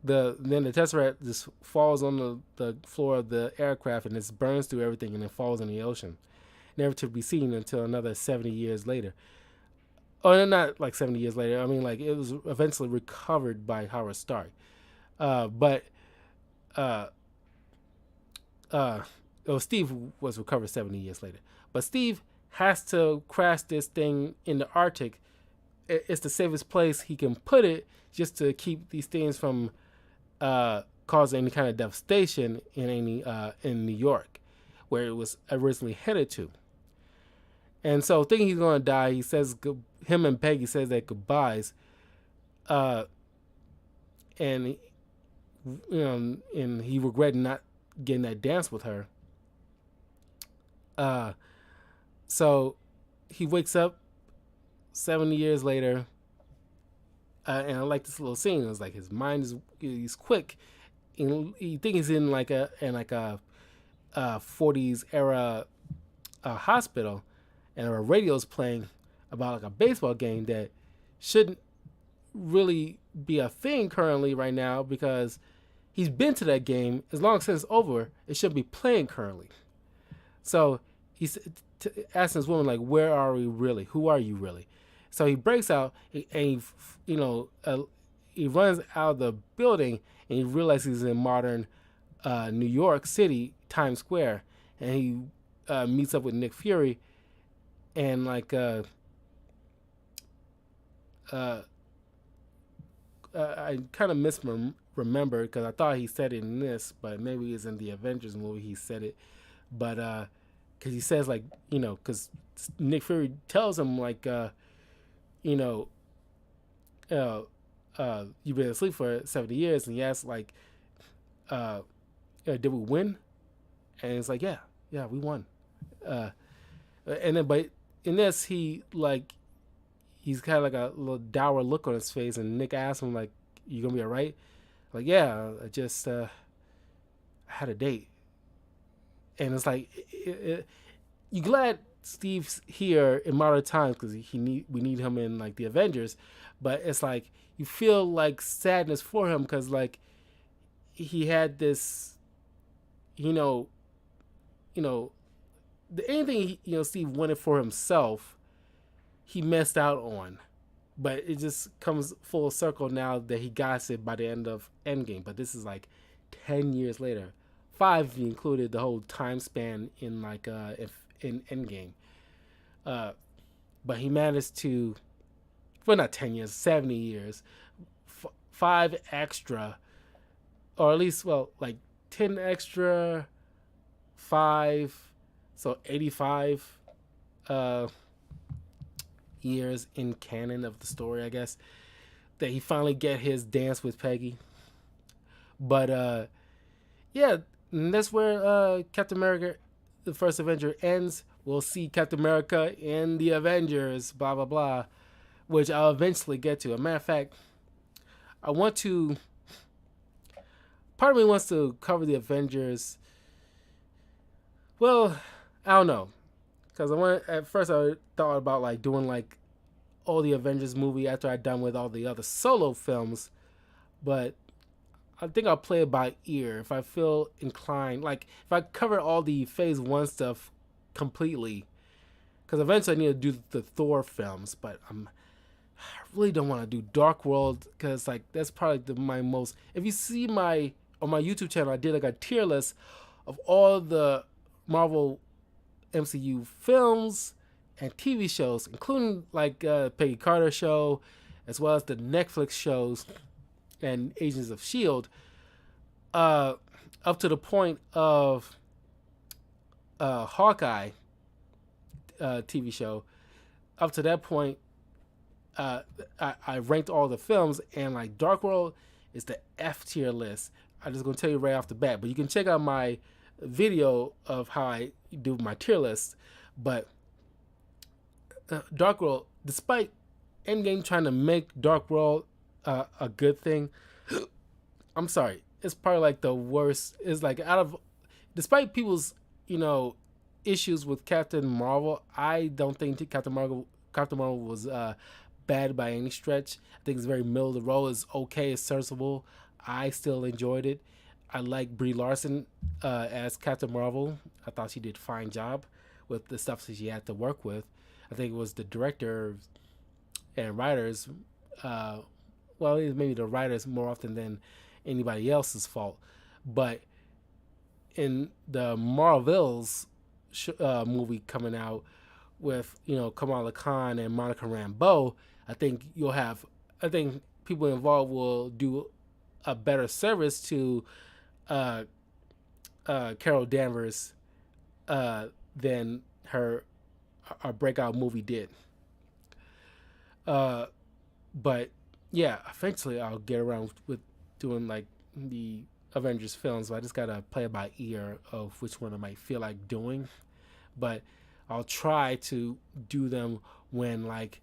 then the Tesseract just falls on the floor of the aircraft and it burns through everything and it falls in the ocean, never to be seen until another 70 years later. Oh, not like 70 years later. I mean, like it was eventually recovered by Howard Stark. Steve was recovered 70 years later. But Steve has to crash this thing in the Arctic. It's the safest place he can put it just to keep these things from causing any kind of devastation in New York, where it was originally headed to. And so, thinking he's going to die, he says, him and Peggy says their goodbyes, and and he regretted not getting that dance with her. So he wakes up 70 years later, and I like this little scene. It's like his mind he's quick, and he thinks he's in like a 40s era hospital, and a radio's playing about like a baseball game that shouldn't really be a thing currently right now because he's been to that game. As long as it's over, it shouldn't be playing currently. So he's asking his woman, like, where are we really? Who are you really? So he breaks out and he runs out of the building and he realizes he's in modern New York City, Times Square, and he meets up with Nick Fury, and like I kind of misremember because I thought he said it in this, but maybe it's in the Avengers movie he said it. But because he says like because Nick Fury tells him like you've been asleep for 70 years, and he asks like did we win? And it's like yeah we won. And then but in this he's kind of like a little dour look on his face, and Nick asks him like, you gonna be all right? Like, yeah, I just I had a date. And it's like you glad Steve's here in modern times because we need him in like the Avengers, but it's like you feel like sadness for him because like he had this anything Steve wanted for himself, he missed out on. But it just comes full circle now that he got it by the end of Endgame. But this is like 10 years later. 5 if you included the whole time span in in Endgame. But he managed to well, not 10 years, 70 years, five extra, or at least, well, like 10 extra, five, so 85 uh, years in canon of the story, I guess, that he finally get his dance with Peggy. But yeah, and that's where Captain America, the first Avenger, ends. We'll see Captain America in the Avengers, blah blah blah, which I'll eventually get to. As a matter of fact, I want to. Part of me wants to cover the Avengers. Well, I don't know, because I want. At first, I thought about like doing like all the Avengers movie after I'd done with all the other solo films, but I think I'll play it by ear if I feel inclined. Like if I cover all the Phase One stuff completely, because eventually I need to do the Thor films, but I really don't want to do Dark World because like that's probably my most. If you see my on my YouTube channel, I did like a tier list of all the Marvel MCU films and TV shows, including like Peggy Carter show, as well as the Netflix shows and Agents of Shield, up to the point of Hawkeye TV show. Up to that point, I ranked all the films, and like Dark World is the F tier list. I'm just gonna tell you right off the bat, but you can check out my video of how I do my tier list. But Dark World, despite Endgame trying to make Dark World a good thing, I'm sorry, it's probably like the worst. It's like out of, despite people's issues with Captain Marvel, I don't think Captain Marvel was bad by any stretch. I think it's very middle of the road. It's okay, it's serviceable. I still enjoyed it. I like Brie Larson as Captain Marvel. I thought she did a fine job with the stuff that she had to work with. I think it was the director and writers. Well, maybe the writers more often than anybody else's fault. But in the Marvels movie coming out with Kamala Khan and Monica Rambeau, I think people involved will do a better service to Carol Danvers than her breakout movie did. But yeah, eventually I'll get around with doing like the Avengers films. But I just gotta play it by ear of which one I might feel like doing. But I'll try to do them when like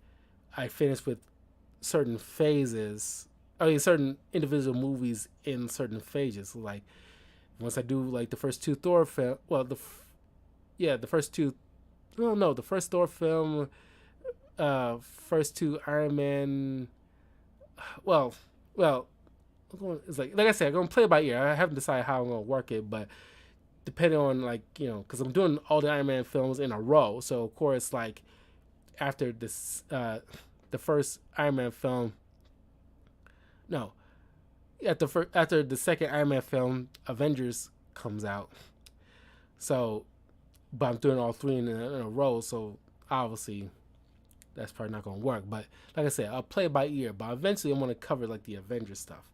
I finish with certain phases. I mean, certain individual movies in certain phases. Like once I do like the first two Thor film, well, the first two. No, the first Thor film, first two Iron Man. Well, it's like I said, I'm gonna play it by ear. I haven't decided how I'm gonna work it, but depending on like because I'm doing all the Iron Man films in a row, so of course like after this, the first Iron Man film. No, after the second Iron Man film, Avengers comes out. So, but I'm doing all three in a row, so obviously that's probably not going to work. But like I said, I'll play it by ear. But eventually, I'm going to cover like the Avengers stuff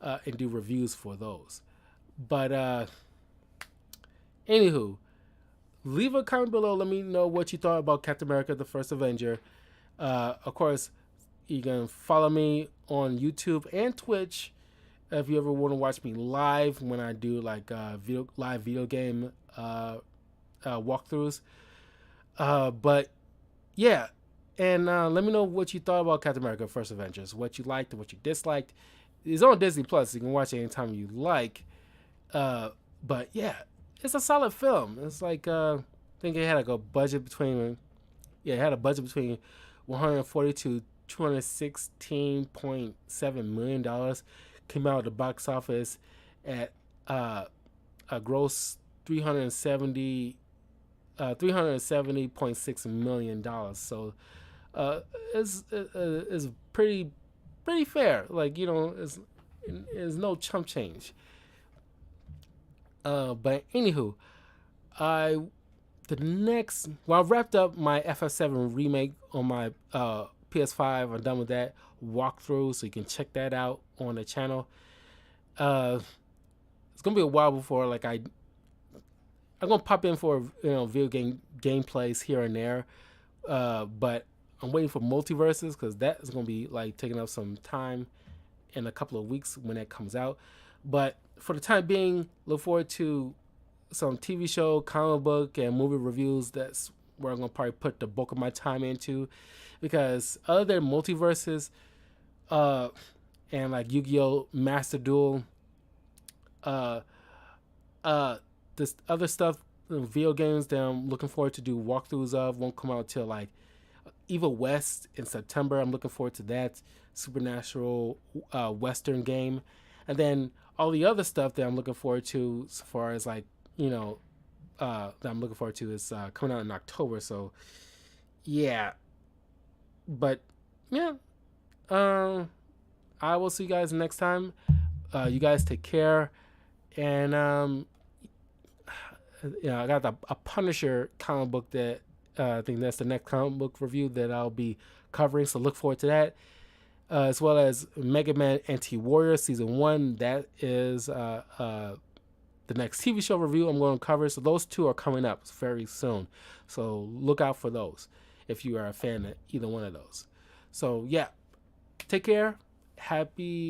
and do reviews for those. But anywho, leave a comment below. Let me know what you thought about Captain America: The First Avenger. Of course, you can follow me on YouTube and Twitch if you ever want to watch me live when I do like live video game walkthroughs. But yeah, and let me know what you thought about Captain America: First Avengers. What you liked and what you disliked. It's on Disney Plus. So you can watch it anytime you like. But yeah, it's a solid film. It's like I think it had like a budget between 140 to $216.7 million. Came out of the box office at a gross $370.6 million. So it's pretty fair. Like it's no chump change. But anywho, I wrapped up my FF7 remake on my PS5. I'm done with that walkthrough, so you can check that out on the channel. It's gonna be a while before I'm gonna pop in for video game gameplays here and there, but I'm waiting for multiverses because that is gonna be like taking up some time in a couple of weeks when that comes out. But for the time being, look forward to some TV show, comic book, and movie reviews. That's where I'm gonna probably put the bulk of my time into, because other than multiverses, uh, and like Yu-Gi-Oh! Master Duel, uh, uh, this other stuff, video games that I'm looking forward to do walkthroughs of won't come out till like Evil West in September. I'm looking forward to that supernatural Western game, and then all the other stuff that I'm looking forward to, as far as like that I'm looking forward to, is coming out in October. So yeah, but yeah, I will see you guys next time. You guys take care, and I got a Punisher comic book that I think that's the next comic book review that I'll be covering. So look forward to that, as well as Mega Man Anti-Warrior Season 1. That is the next TV show review I'm going to cover. So those two are coming up very soon. So look out for those if you are a fan of either one of those. So yeah, take care. Happy